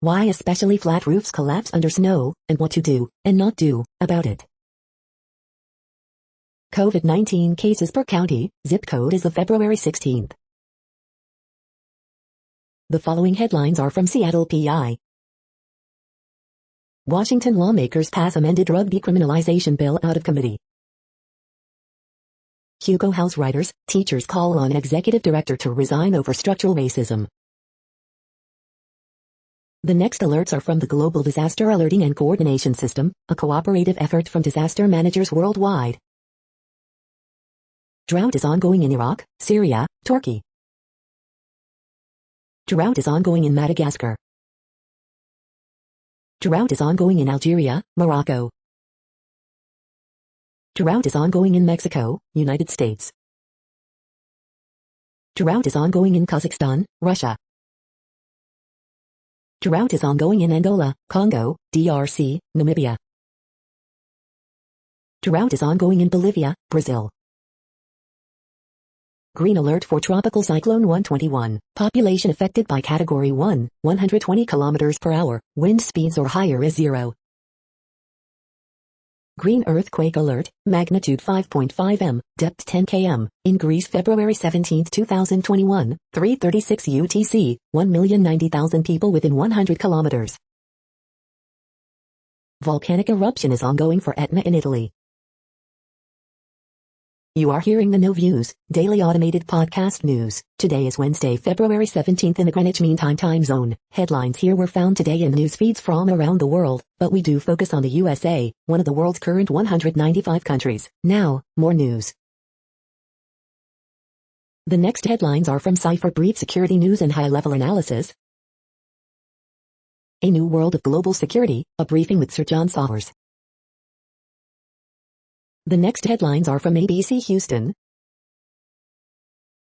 Why especially flat roofs collapse under snow, and what to do, and not do, about it. COVID-19 cases per county, zip code is of February 16th. The following headlines are from Seattle PI. Washington lawmakers pass amended drug decriminalization bill out of committee. Hugo House writers, teachers call on executive director to resign over structural racism. The next alerts are from the Global Disaster Alerting and Coordination System, a cooperative effort from disaster managers worldwide. Drought is ongoing in Iraq, Syria, Turkey. Drought is ongoing in Madagascar. Drought is ongoing in Algeria, Morocco. Drought is ongoing in Mexico, United States. Drought is ongoing in Kazakhstan, Russia. Drought is ongoing in Angola, Congo, DRC, Namibia. Drought is ongoing in Bolivia, Brazil. Green alert for Tropical Cyclone 121. Population affected by Category 1, 120 km per hour, wind speeds or higher is 0. Green earthquake alert, magnitude 5.5 m, depth 10 km, in Greece February 17, 2021, 3:36 UTC, 1,090,000 people within 100 kilometers. Volcanic eruption is ongoing for Etna in Italy. You are hearing the No Views, daily automated podcast news. Today is Wednesday, February 17th in the Greenwich Mean Time zone. Headlines here were found today in news feeds from around the world, but we do focus on the USA, one of the world's current 195 countries. Now, more news. The next headlines are from Cypher Brief Security News and High-Level Analysis. A New World of Global Security, a briefing with Sir John Sawers. The next headlines are from ABC Houston.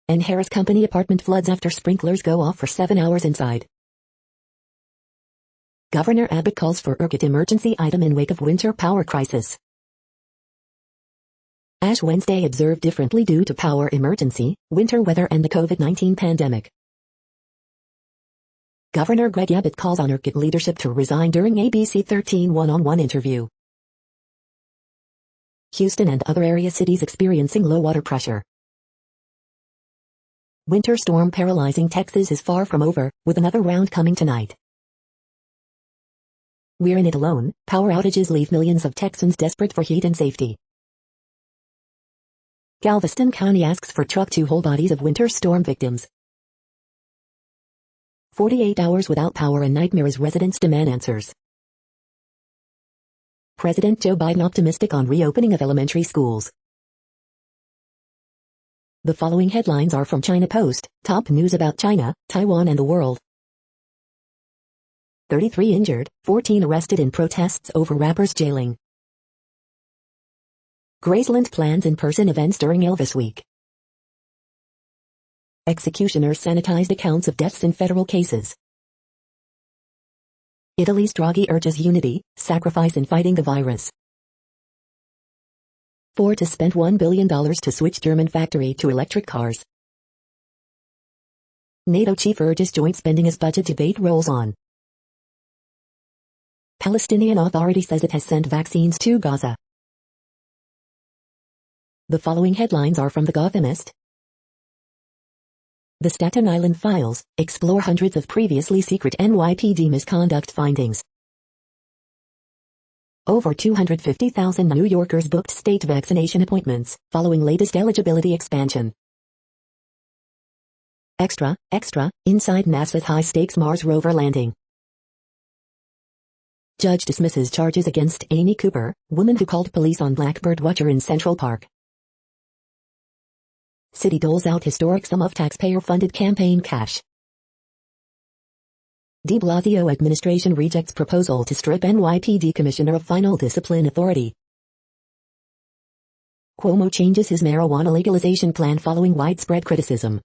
And Harris Company apartment floods after sprinklers go off for 7 hours inside. Governor Abbott calls for ERCOT emergency item in wake of winter power crisis. Ash Wednesday observed differently due to power emergency, winter weather and the COVID-19 pandemic. Governor Greg Abbott calls on ERCOT leadership to resign during ABC 13 one-on-one interview. Houston and other area cities experiencing low water pressure. Winter storm paralyzing Texas is far from over, with another round coming tonight. We're in it alone, power outages leave millions of Texans desperate for heat and safety. Galveston County asks for truck to haul bodies of winter storm victims. 48 hours without power and nightmare as residents demand answers. President Joe Biden optimistic on reopening of elementary schools. The following headlines are from China Post, top news about China, Taiwan and the world. 33 injured, 14 arrested in protests over rappers jailing. Graceland plans in-person events during Elvis Week. Executioners sanitized accounts of deaths in federal cases. Italy's Draghi urges unity, sacrifice in fighting the virus. Ford to spend $1 billion to switch German factory to electric cars. NATO chief urges joint spending as budget debate rolls on. Palestinian Authority says it has sent vaccines to Gaza. The following headlines are from The Gothamist. The Staten Island Files explore hundreds of previously secret NYPD misconduct findings. Over 250,000 New Yorkers booked state vaccination appointments following latest eligibility expansion. Extra, inside NASA's high-stakes Mars rover landing. Judge dismisses charges against Amy Cooper, woman who called police on Blackbird watcher in Central Park. City doles out historic sum of taxpayer-funded campaign cash. De Blasio administration rejects proposal to strip NYPD commissioner of final discipline authority. Cuomo changes his marijuana legalization plan following widespread criticism.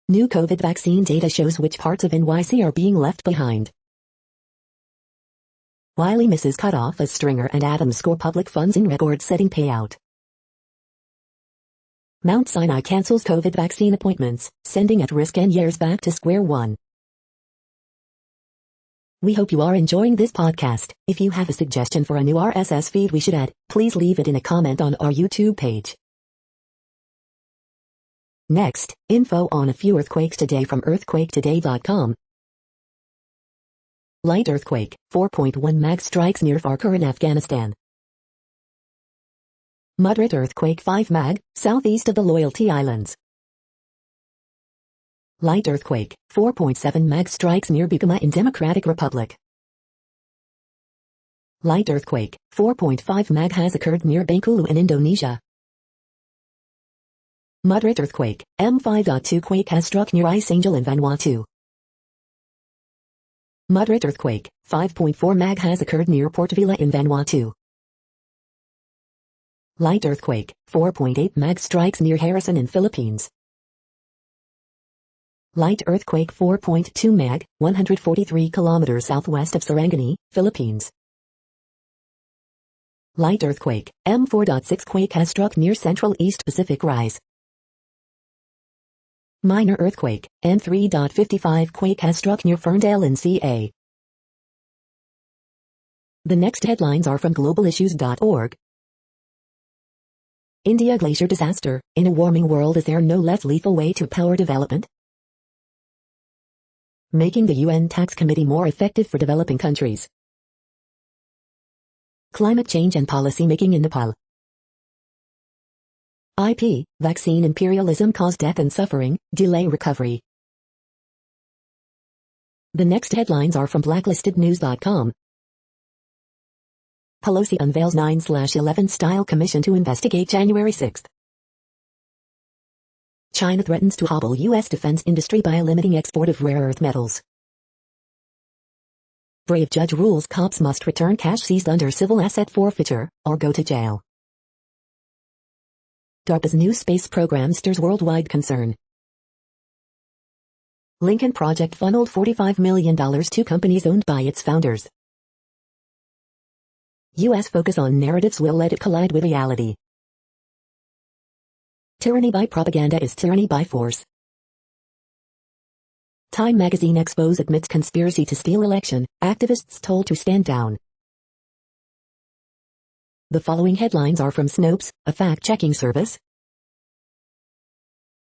New COVID vaccine data shows which parts of NYC are being left behind. Wiley misses cutoff as Stringer and Adams score public funds in record-setting payout. Mount Sinai cancels COVID vaccine appointments, sending at-risk NYers back to square one. We hope you are enjoying this podcast. If you have a suggestion for a new RSS feed we should add, please leave it in a comment on our YouTube page. Next, info on a few earthquakes today from earthquaketoday.com. Light earthquake, 4.1 mag strikes near Farkhor in Afghanistan. Moderate earthquake 5 mag, southeast of the Loyalty Islands. Light earthquake, 4.7 mag strikes near Bugama in Democratic Republic. Light earthquake, 4.5 mag has occurred near Bengkulu in Indonesia. Moderate earthquake, M5.2 quake has struck near Ice Angel in Vanuatu. Moderate earthquake, 5.4 mag has occurred near Port Vila in Vanuatu. Light earthquake, 4.8 mag strikes near Harrison in Philippines. Light earthquake 4.2 mag, 143 kilometers southwest of Sarangani, Philippines. Light earthquake, M4.6 quake has struck near Central East Pacific Rise. Minor earthquake, M3.55 quake has struck near Ferndale in CA. The next headlines are from globalissues.org. India glacier disaster. In a warming world, is there no less lethal way to power development? Making the UN Tax Committee more effective for developing countries. Climate change and policy making in Nepal. IP, vaccine imperialism cause death and suffering, delay recovery. The next headlines are from blacklistednews.com. Pelosi unveils 9/11 style commission to investigate January 6. China threatens to hobble U.S. defense industry by limiting export of rare earth metals. Brave judge rules cops must return cash seized under civil asset forfeiture, or go to jail. DARPA's new space program stirs worldwide concern. Lincoln Project funneled $45 million to companies owned by its founders. U.S. focus on narratives will let it collide with reality. Tyranny by propaganda is tyranny by force. Time magazine expose admits conspiracy to steal election, activists told to stand down. The following headlines are from Snopes, a fact-checking service.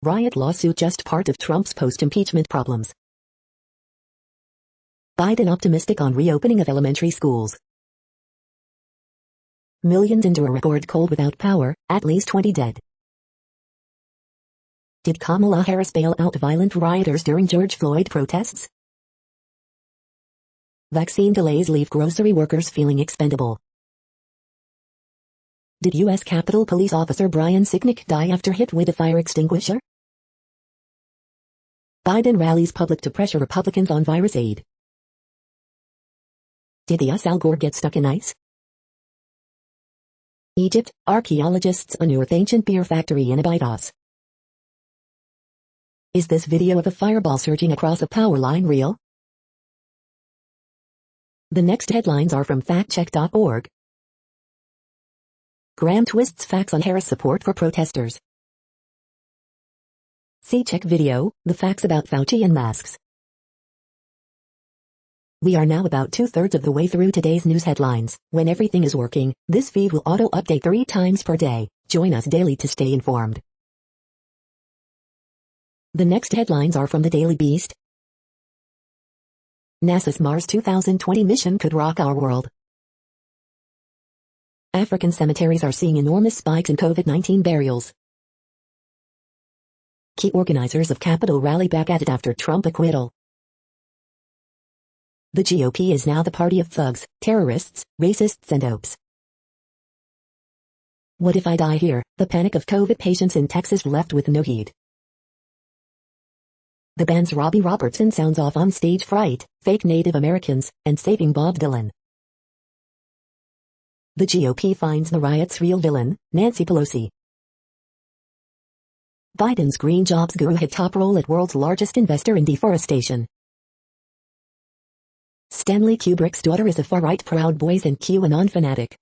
Riot lawsuit just part of Trump's post-impeachment problems. Biden optimistic on reopening of elementary schools. Millions endure record cold without power, at least 20 dead. Did Kamala Harris bail out violent rioters during George Floyd protests? Vaccine delays leave grocery workers feeling expendable. Did U.S. Capitol Police Officer Brian Sicknick die after hit with a fire extinguisher? Biden rallies public to pressure Republicans on virus aid. Did the Al Gore get stuck in ice? Egypt, archaeologists unearth ancient beer factory in Abydos. Is this video of a fireball surging across a power line real? The next headlines are from factcheck.org. Graham twists facts on Harris support for protesters. See check video, the facts about Fauci and masks. We are now about 2/3 of the way through today's news headlines. When everything is working, this feed will auto-update 3 times per day. Join us daily to stay informed. The next headlines are from the Daily Beast. NASA's Mars 2020 mission could rock our world. African cemeteries are seeing enormous spikes in COVID-19 burials. Key organizers of Capitol rally back at it after Trump acquittal. The GOP is now the party of thugs, terrorists, racists and opes. What if I die here? The panic of COVID patients in Texas left with no heat. The band's Robbie Robertson sounds off on stage fright, fake Native Americans, and saving Bob Dylan. The GOP finds the riot's real villain, Nancy Pelosi. Biden's green jobs guru had top role at world's largest investor in deforestation. Stanley Kubrick's daughter is a far-right Proud Boys and QAnon fanatic.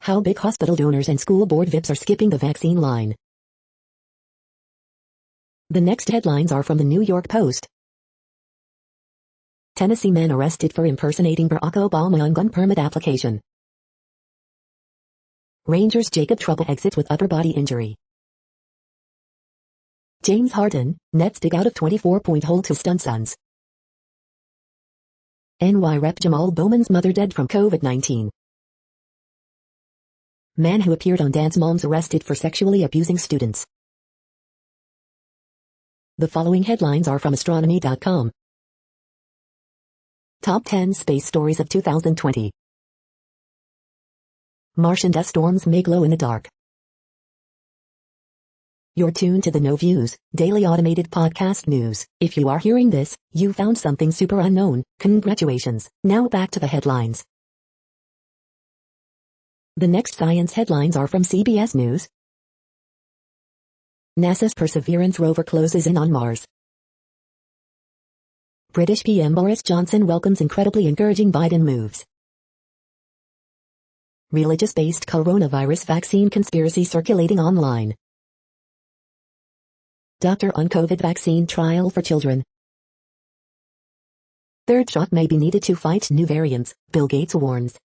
How big hospital donors and school board VIPs are skipping the vaccine line. The next headlines are from the New York Post. Tennessee man arrested for impersonating Barack Obama on gun permit application. Rangers Jacob Trouble exits with upper body injury. James Harden, Nets dig out of 24-point hole to stun Suns. NY Rep Jamal Bowman's mother dead from COVID-19. Man who appeared on Dance Moms arrested for sexually abusing students. The following headlines are from astronomy.com. Top 10 space stories of 2020. Martian dust storms may glow in the dark. You're tuned to the No Views, daily automated podcast news. If you are hearing this, you found something super unknown. Congratulations. Now back to the headlines. The next science headlines are from CBS News. NASA's Perseverance rover closes in on Mars. British PM Boris Johnson welcomes incredibly encouraging Biden moves. Religious-based coronavirus vaccine conspiracy circulating online. Doctor on COVID vaccine trial for children. Third shot may be needed to fight new variants, Bill Gates warns.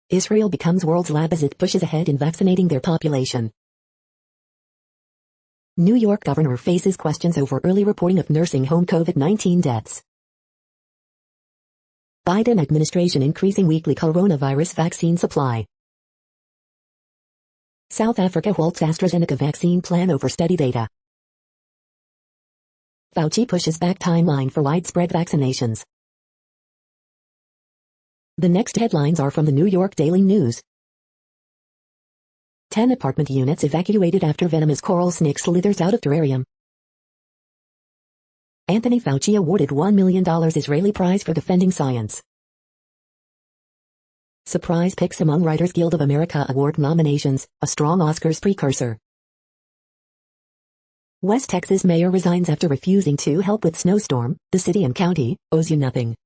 Israel becomes world's lab as it pushes ahead in vaccinating their population. New York governor faces questions over early reporting of nursing home COVID-19 deaths. Biden administration increasing weekly coronavirus vaccine supply. South Africa halts AstraZeneca vaccine plan over study data. Fauci pushes back timeline for widespread vaccinations. The next headlines are from the New York Daily News. 10 apartment units evacuated after venomous coral snake slithers out of terrarium. Anthony Fauci awarded $1 million Israeli prize for defending science. Surprise picks among Writers Guild of America award nominations, a strong Oscars precursor. West Texas mayor resigns after refusing to help with snowstorm. The city and county owes you nothing.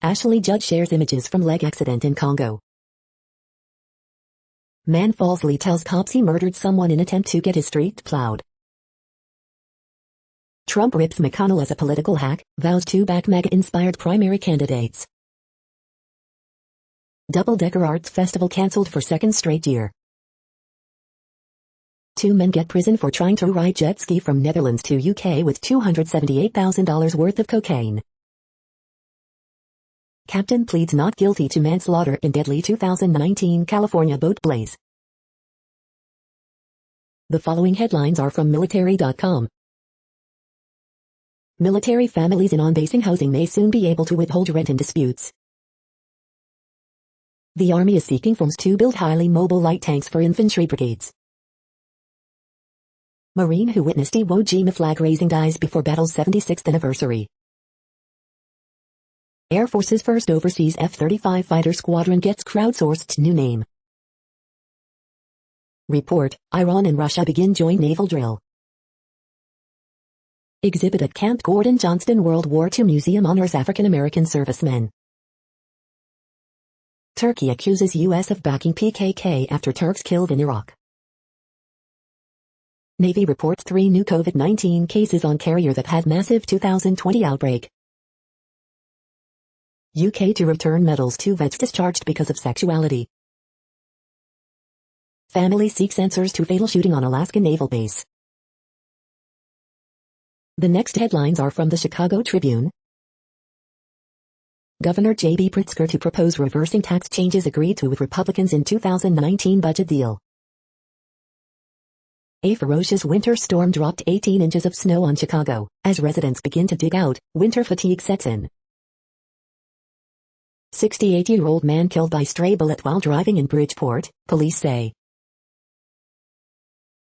Ashley Judd shares images from leg accident in Congo. Man falsely tells cops he murdered someone in attempt to get his street plowed. Trump rips McConnell as a political hack, vows to back MAGA-inspired primary candidates. Double-decker arts festival cancelled for second straight year. 2 men get prison for trying to ride jet ski from Netherlands to UK with $278,000 worth of cocaine. Captain pleads not guilty to manslaughter in deadly 2019 California boat blaze. The following headlines are from military.com. Military families in on-basing housing may soon be able to withhold rent in disputes. The Army is seeking funds to build highly mobile light tanks for infantry brigades. Marine who witnessed Iwo Jima flag raising dies before battle's 76th anniversary. Air Force's first overseas F-35 fighter squadron gets crowdsourced new name. Report, Iran and Russia begin joint naval drill. Exhibit at Camp Gordon Johnston World War II Museum honors African American servicemen. Turkey accuses U.S. of backing PKK after Turks killed in Iraq. Navy reports 3 new COVID-19 cases on carrier that had massive 2020 outbreak. UK to return medals to vets discharged because of sexuality. Family seeks answers to fatal shooting on Alaska Naval Base. The next headlines are from the Chicago Tribune. Governor J.B. Pritzker to propose reversing tax changes agreed to with Republicans in 2019 budget deal. A ferocious winter storm dropped 18 inches of snow on Chicago. As residents begin to dig out, winter fatigue sets in. 68-year-old man killed by stray bullet while driving in Bridgeport, police say.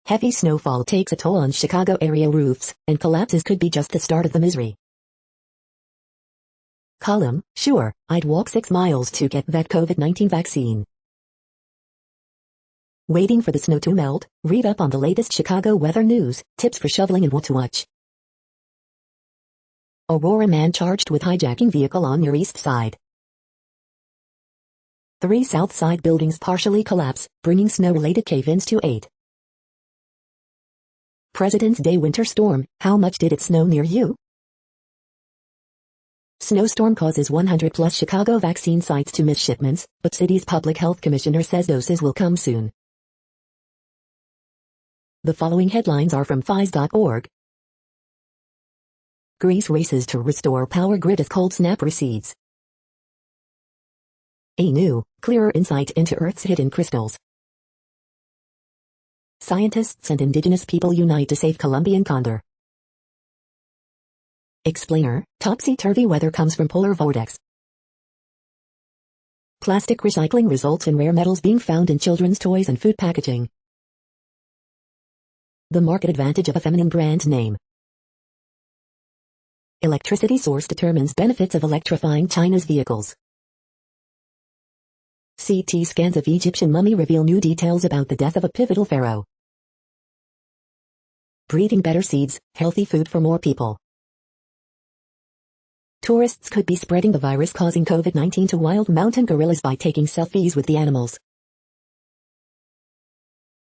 Heavy snowfall takes a toll on Chicago area roofs, and collapses could be just the start of the misery. Column, sure, I'd walk 6 miles to get that COVID-19 vaccine. Waiting for the snow to melt? Read up on the latest Chicago weather news, tips for shoveling and what to watch. Aurora man charged with hijacking vehicle on near East Side. 3 South Side buildings partially collapse, bringing snow-related cave-ins to 8. President's Day winter storm, how much did it snow near you? Snowstorm causes 100+ Chicago vaccine sites to miss shipments, but city's public health commissioner says doses will come soon. The following headlines are from FIS.org. Greece races to restore power grid as cold snap recedes. A new, clearer insight into Earth's hidden crystals. Scientists and indigenous people unite to save Colombian condor. Explainer, topsy-turvy weather comes from polar vortex. Plastic recycling results in rare metals being found in children's toys and food packaging. The market advantage of a feminine brand name. Electricity source determines benefits of electrifying China's vehicles. CT scans of Egyptian mummy reveal new details about the death of a pivotal pharaoh. Breeding better seeds, healthy food for more people. Tourists could be spreading the virus causing COVID-19 to wild mountain gorillas by taking selfies with the animals.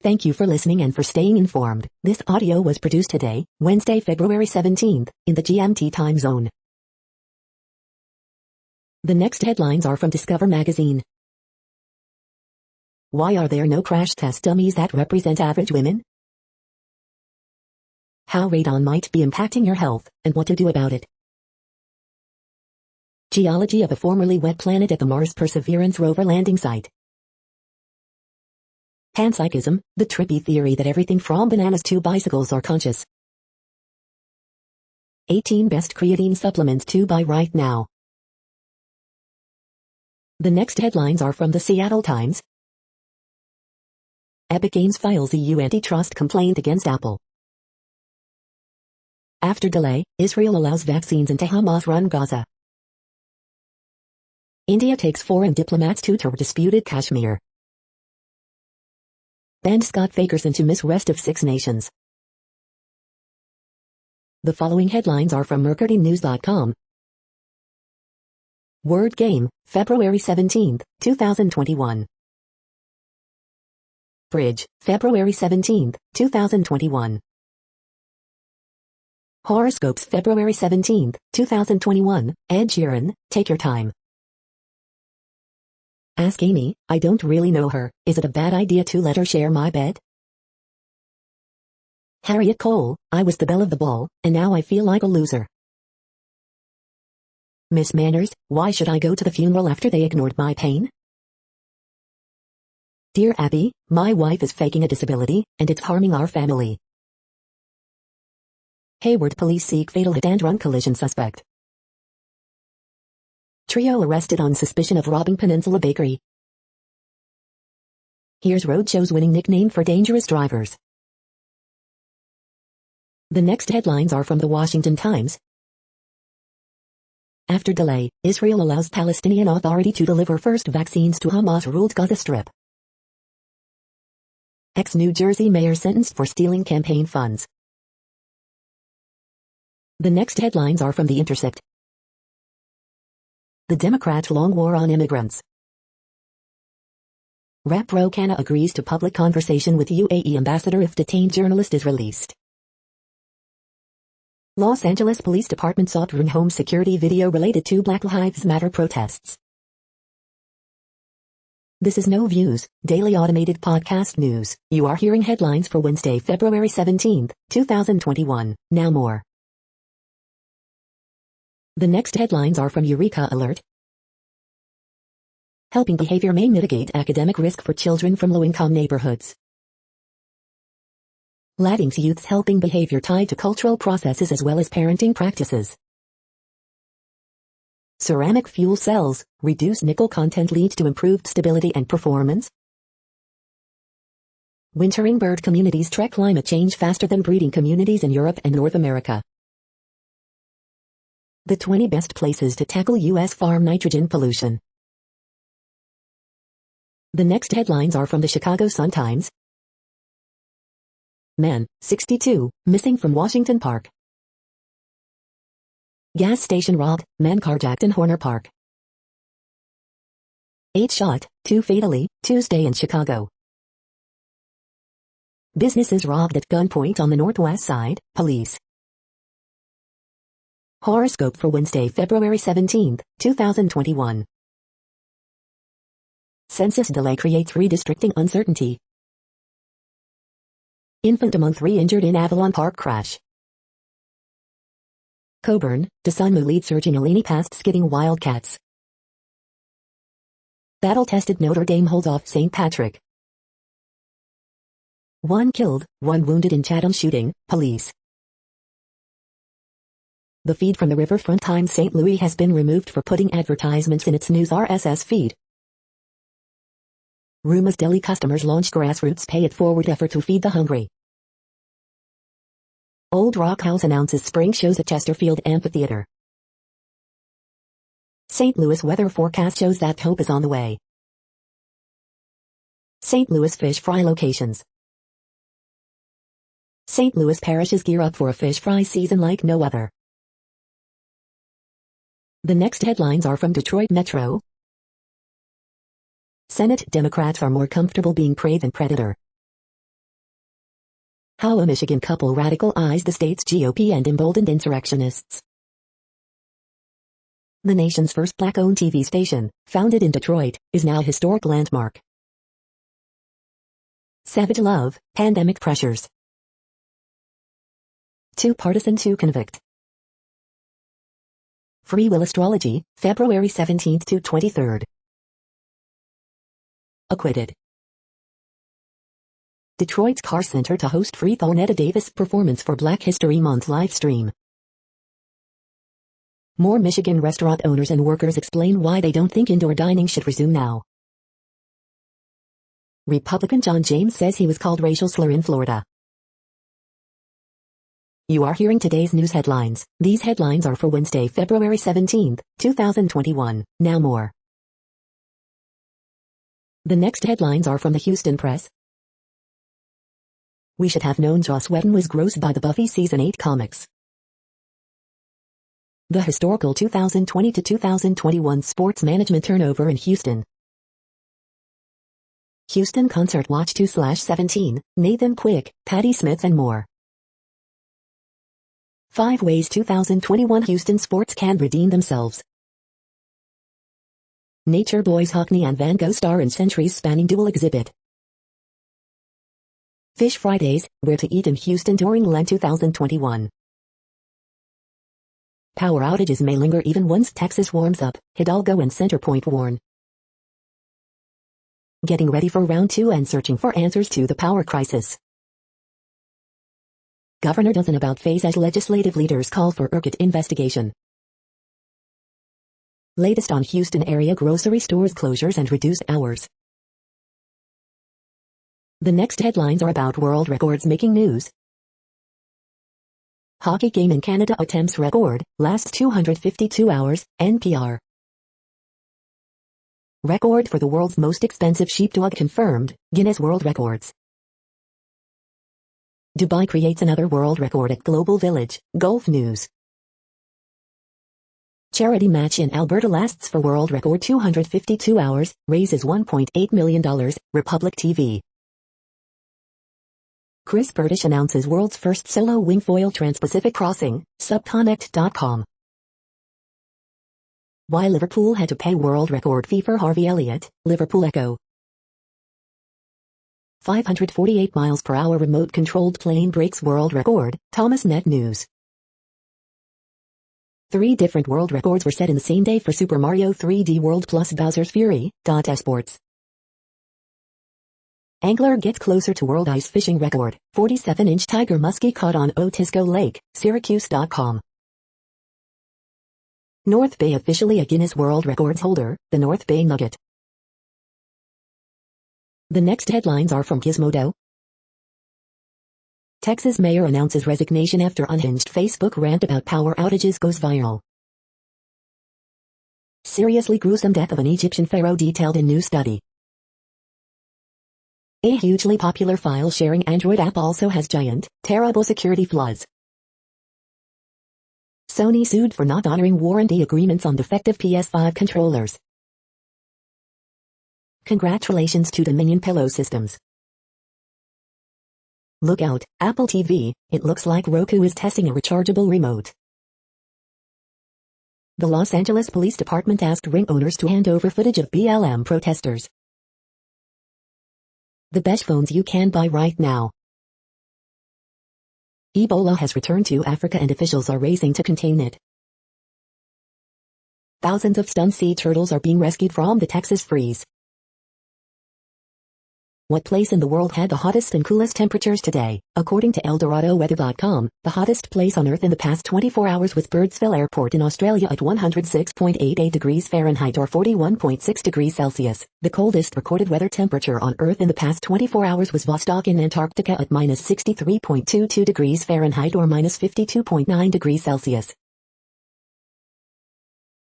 Thank you for listening and for staying informed. This audio was produced today, Wednesday, February 17th, in the GMT time zone. The next headlines are from Discover magazine. Why are there no crash test dummies that represent average women? How radon might be impacting your health, and what to do about it. Geology of a formerly wet planet at the Mars Perseverance rover landing site. Panpsychism, the trippy theory that everything from bananas to bicycles are conscious. 18 best creatine supplements to buy right now. The next headlines are from the Seattle Times. Epic Games files EU antitrust complaint against Apple. After delay, Israel allows vaccines into Hamas-run Gaza. India takes foreign diplomats to tour disputed Kashmir. Banned Scott Fakerson to miss rest of 6 nations. The following headlines are from MercuryNews.com. Word Game, February 17, 2021. Bridge, February 17, 2021. Horoscopes, February 17, 2021. Ed Sheeran, Take Your Time. Ask Amy, I don't really know her. Is it a bad idea to let her share my bed? Harriet Cole, I was the belle of the ball, and now I feel like a loser. Miss Manners, why should I go to the funeral after they ignored my pain? Dear Abby, my wife is faking a disability, and it's harming our family. Hayward police seek fatal hit-and-run collision suspect. Trio arrested on suspicion of robbing Peninsula Bakery. Here's Roadshow's winning nickname for dangerous drivers. The next headlines are from the Washington Times. After delay, Israel allows Palestinian Authority to deliver first vaccines to Hamas-ruled Gaza Strip. Ex-New Jersey mayor sentenced for stealing campaign funds. The next headlines are from The Intercept. The Democrats' long war on immigrants. Rep Rokana agrees to public conversation with UAE ambassador if detained journalist is released. Los Angeles Police Department sought room home security video related to Black Lives Matter protests. This is No Views, daily automated podcast news. You are hearing headlines for Wednesday, February 17, 2021. Now more. The next headlines are from Eureka Alert. Helping behavior may mitigate academic risk for children from low-income neighborhoods. Ladding's youth's helping behavior tied to cultural processes as well as parenting practices. Ceramic fuel cells, reduced nickel content leads to improved stability and performance. Wintering bird communities track climate change faster than breeding communities in Europe and North America. The 20 best places to tackle U.S. farm nitrogen pollution. The next headlines are from the Chicago Sun-Times. Man, 62, missing from Washington Park. Gas station robbed, man carjacked in Horner Park. 8 shot, 2 fatally, Tuesday in Chicago. Businesses robbed at gunpoint on the Northwest Side, police. Horoscope for Wednesday, February 17, 2021. Census delay creates redistricting uncertainty. Infant among 3 injured in Avalon Park crash. Coburn, Desunmu lead surging Eleni past skidding Wildcats. Battle-tested Notre Dame holds off St. Patrick. 1 killed, 1 wounded in Chatham shooting, police. The feed from the Riverfront Times St. Louis has been removed for putting advertisements in its news RSS feed. Ruma's Deli customers launch grassroots pay-it-forward effort to feed the hungry. Old Rock House announces spring shows at Chesterfield Amphitheater. St. Louis weather forecast shows that hope is on the way. St. Louis fish fry locations. St. Louis parishes gear up for a fish fry season like no other. The next headlines are from Detroit Metro. Senate Democrats are more comfortable being prey than predator. How a Michigan couple radicalized the state's GOP and emboldened insurrectionists. The nation's first black-owned TV station, founded in Detroit, is now a historic landmark. Savage love, pandemic pressures. Too partisan to convict. Free will astrology, February 17 to 23. Acquitted. Detroit's Car Center to host free Thornetta Davis performance for Black History Month live stream. More Michigan restaurant owners and workers explain why they don't think indoor dining should resume now. Republican John James says he was called racial slur in Florida. You are hearing today's news headlines. These headlines are for Wednesday, February 17, 2021. Now more. The next headlines are from the Houston Press. We should have known Joss Whedon was grossed by the Buffy Season 8 comics. The historical 2020 to 2021 sports management turnover in Houston. Houston Concert Watch 2/17, Nathan Quick, Patti Smith and more. 5 ways 2021 Houston sports can redeem themselves. Nature Boys Hockney and Van Gogh star in centuries-spanning dual exhibit. Fish Fridays, where to eat in Houston during Lent 2021. Power outages may linger even once Texas warms up, Hidalgo and Centerpoint warn. Getting ready for round 2 and searching for answers to the power crisis. Governor doesn't about phase as legislative leaders call for ERCOT investigation. Latest on Houston area grocery stores closures and reduced hours. The next headlines are about world records making news. Hockey game in Canada attempts record, lasts 252 hours, NPR. Record for the world's most expensive sheepdog confirmed, Guinness World Records. Dubai creates another world record at Global Village, Gulf News. Charity match in Alberta lasts for world record 252 hours, raises $1.8 million, Republic TV. Chris Burdish announces world's first solo wingfoil trans-Pacific crossing, subconnect.com. Why Liverpool had to pay world record fee for Harvey Elliott, Liverpool Echo. 548 miles per hour remote-controlled plane breaks world record, Thomas Net News. 3 different world records were set in the same day for Super Mario 3D World plus Bowser's Fury, Esports. Angler gets closer to world ice fishing record, 47-inch tiger muskie caught on Otisco Lake, Syracuse.com. North Bay officially a Guinness World Records holder, the North Bay Nugget. The next headlines are from Gizmodo. Texas mayor announces resignation after unhinged Facebook rant about power outages goes viral. Seriously gruesome death of an Egyptian pharaoh detailed in new study. A hugely popular file-sharing Android app also has giant, terrible security flaws. Sony sued for not honoring warranty agreements on defective PS5 controllers. Congratulations to Dominion Pillow Systems. Look out, Apple TV, it looks like Roku is testing a rechargeable remote. The Los Angeles Police Department asked ring owners to hand over footage of BLM protesters. The best phones you can buy right now. Ebola has returned to Africa and officials are racing to contain it. Thousands of stunned sea turtles are being rescued from the Texas freeze. What place in the world had the hottest and coolest temperatures today? According to ElDoradoWeather.com, the hottest place on Earth in the past 24 hours was Birdsville Airport in Australia at 106.88 degrees Fahrenheit or 41.6 degrees Celsius. The coldest recorded weather temperature on Earth in the past 24 hours was Vostok in Antarctica at minus 63.22 degrees Fahrenheit or minus 52.9 degrees Celsius.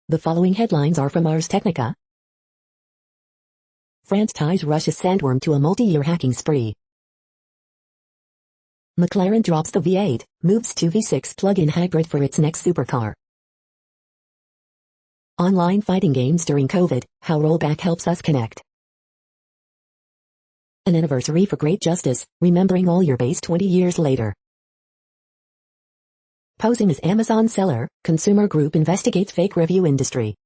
The following headlines are from Ars Technica. France ties Russia's sandworm to a multi-year hacking spree. McLaren drops the V8, moves to V6 plug-in hybrid for its next supercar. Online fighting games during COVID, how rollback helps us connect. An anniversary for great justice, remembering all your base 20 years later. Posing as Amazon seller, consumer group investigates fake review industry.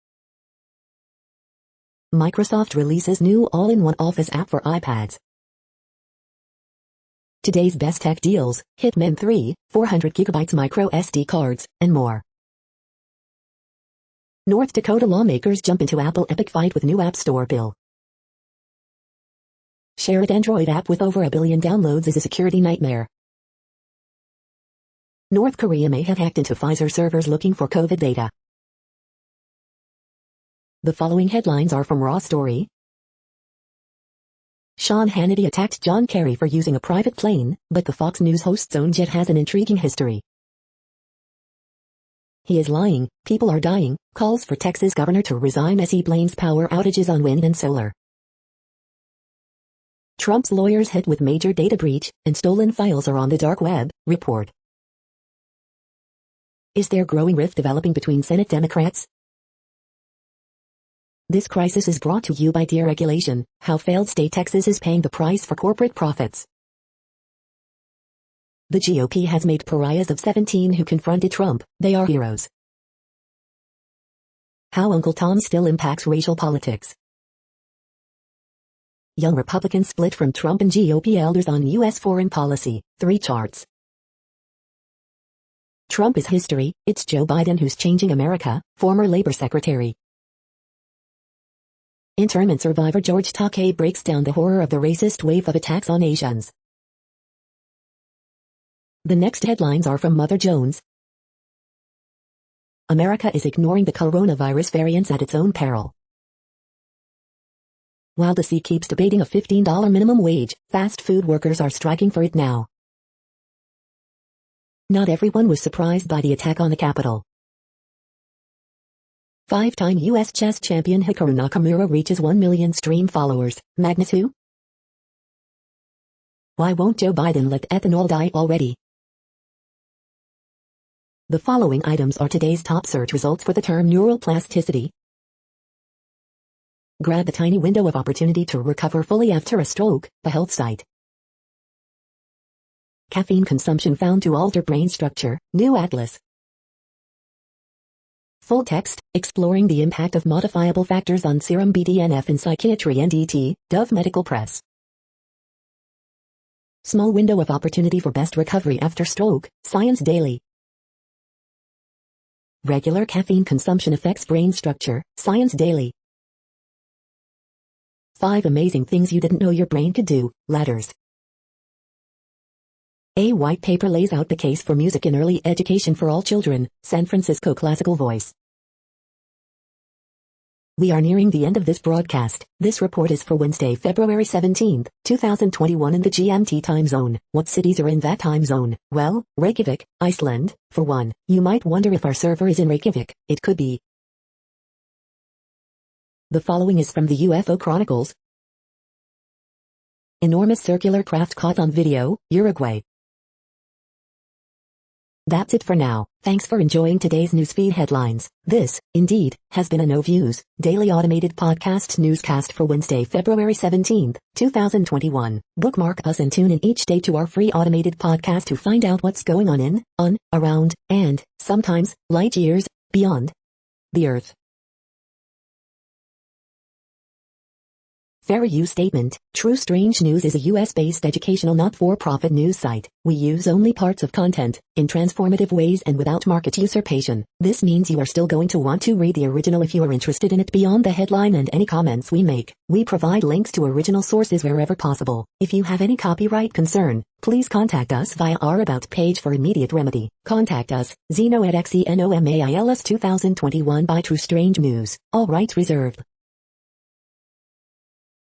Microsoft releases new all-in-one Office app for iPads. Today's best tech deals, Hitman 3, 400 GB micro SD cards, and more. North Dakota lawmakers jump into Apple epic fight with new App Store bill. Shared Android app with over 1 billion downloads is a security nightmare. North Korea may have hacked into Pfizer servers looking for COVID data. The following headlines are from Raw Story. Sean Hannity attacked John Kerry for using a private plane, but the Fox News host's own jet has an intriguing history. He is lying, people are dying, calls for Texas governor to resign as he blames power outages on wind and solar. Trump's lawyers hit with major data breach, and stolen files are on the dark web, report. Is there growing rift developing between Senate Democrats? This crisis is brought to you by deregulation, how failed state Texas is paying the price for corporate profits. The GOP has made pariahs of 17 who confronted Trump, they are heroes. How Uncle Tom still impacts racial politics. Young Republicans split from Trump and GOP elders on U.S. foreign policy, 3 charts. Trump is history, it's Joe Biden who's changing America, former Labor Secretary. Internment survivor George Takei breaks down the horror of the racist wave of attacks on Asians. The next headlines are from Mother Jones. America is ignoring the coronavirus variants at its own peril. While the C keeps debating a $15 minimum wage, fast food workers are striking for it now. Not everyone was surprised by the attack on the Capitol. 5-time U.S. chess champion Hikaru Nakamura reaches 1 million stream followers. Magnitude? Why won't Joe Biden let ethanol die already? The following items are today's top search results for the term neural plasticity. Grab the tiny window of opportunity to recover fully after a stroke, the health site. Caffeine consumption found to alter brain structure, new atlas. Full text, exploring the impact of modifiable factors on serum BDNF in psychiatry and ET, Dove Medical Press. Small window of opportunity for best recovery after stroke, Science Daily. Regular caffeine consumption affects brain structure, Science Daily. 5 amazing things you didn't know your brain could do, Ladders. A white paper lays out the case for music in early education for all children, San Francisco Classical Voice. We are nearing the end of this broadcast. This report is for Wednesday, February 17, 2021 in the GMT time zone. What cities are in that time zone? Well, Reykjavik, Iceland, for one. You might wonder if our server is in Reykjavik. It could be. The following is from the UFO Chronicles. Enormous circular craft caught on video, Uruguay. That's it for now. Thanks for enjoying today's newsfeed headlines. This, indeed, has been a No Views, daily automated podcast newscast for Wednesday, February 17, 2021. Bookmark us and tune in each day to our free automated podcast to find out what's going on, around, and, sometimes, light years, beyond the Earth. Fair use statement. True Strange News is a US-based educational not-for-profit news site. We use only parts of content, in transformative ways and without market usurpation. This means you are still going to want to read the original if you are interested in it beyond the headline and any comments we make. We provide links to original sources wherever possible. If you have any copyright concern, please contact us via our About page for immediate remedy. Contact us, Zeno@xenomails2021 by True Strange News. All rights reserved.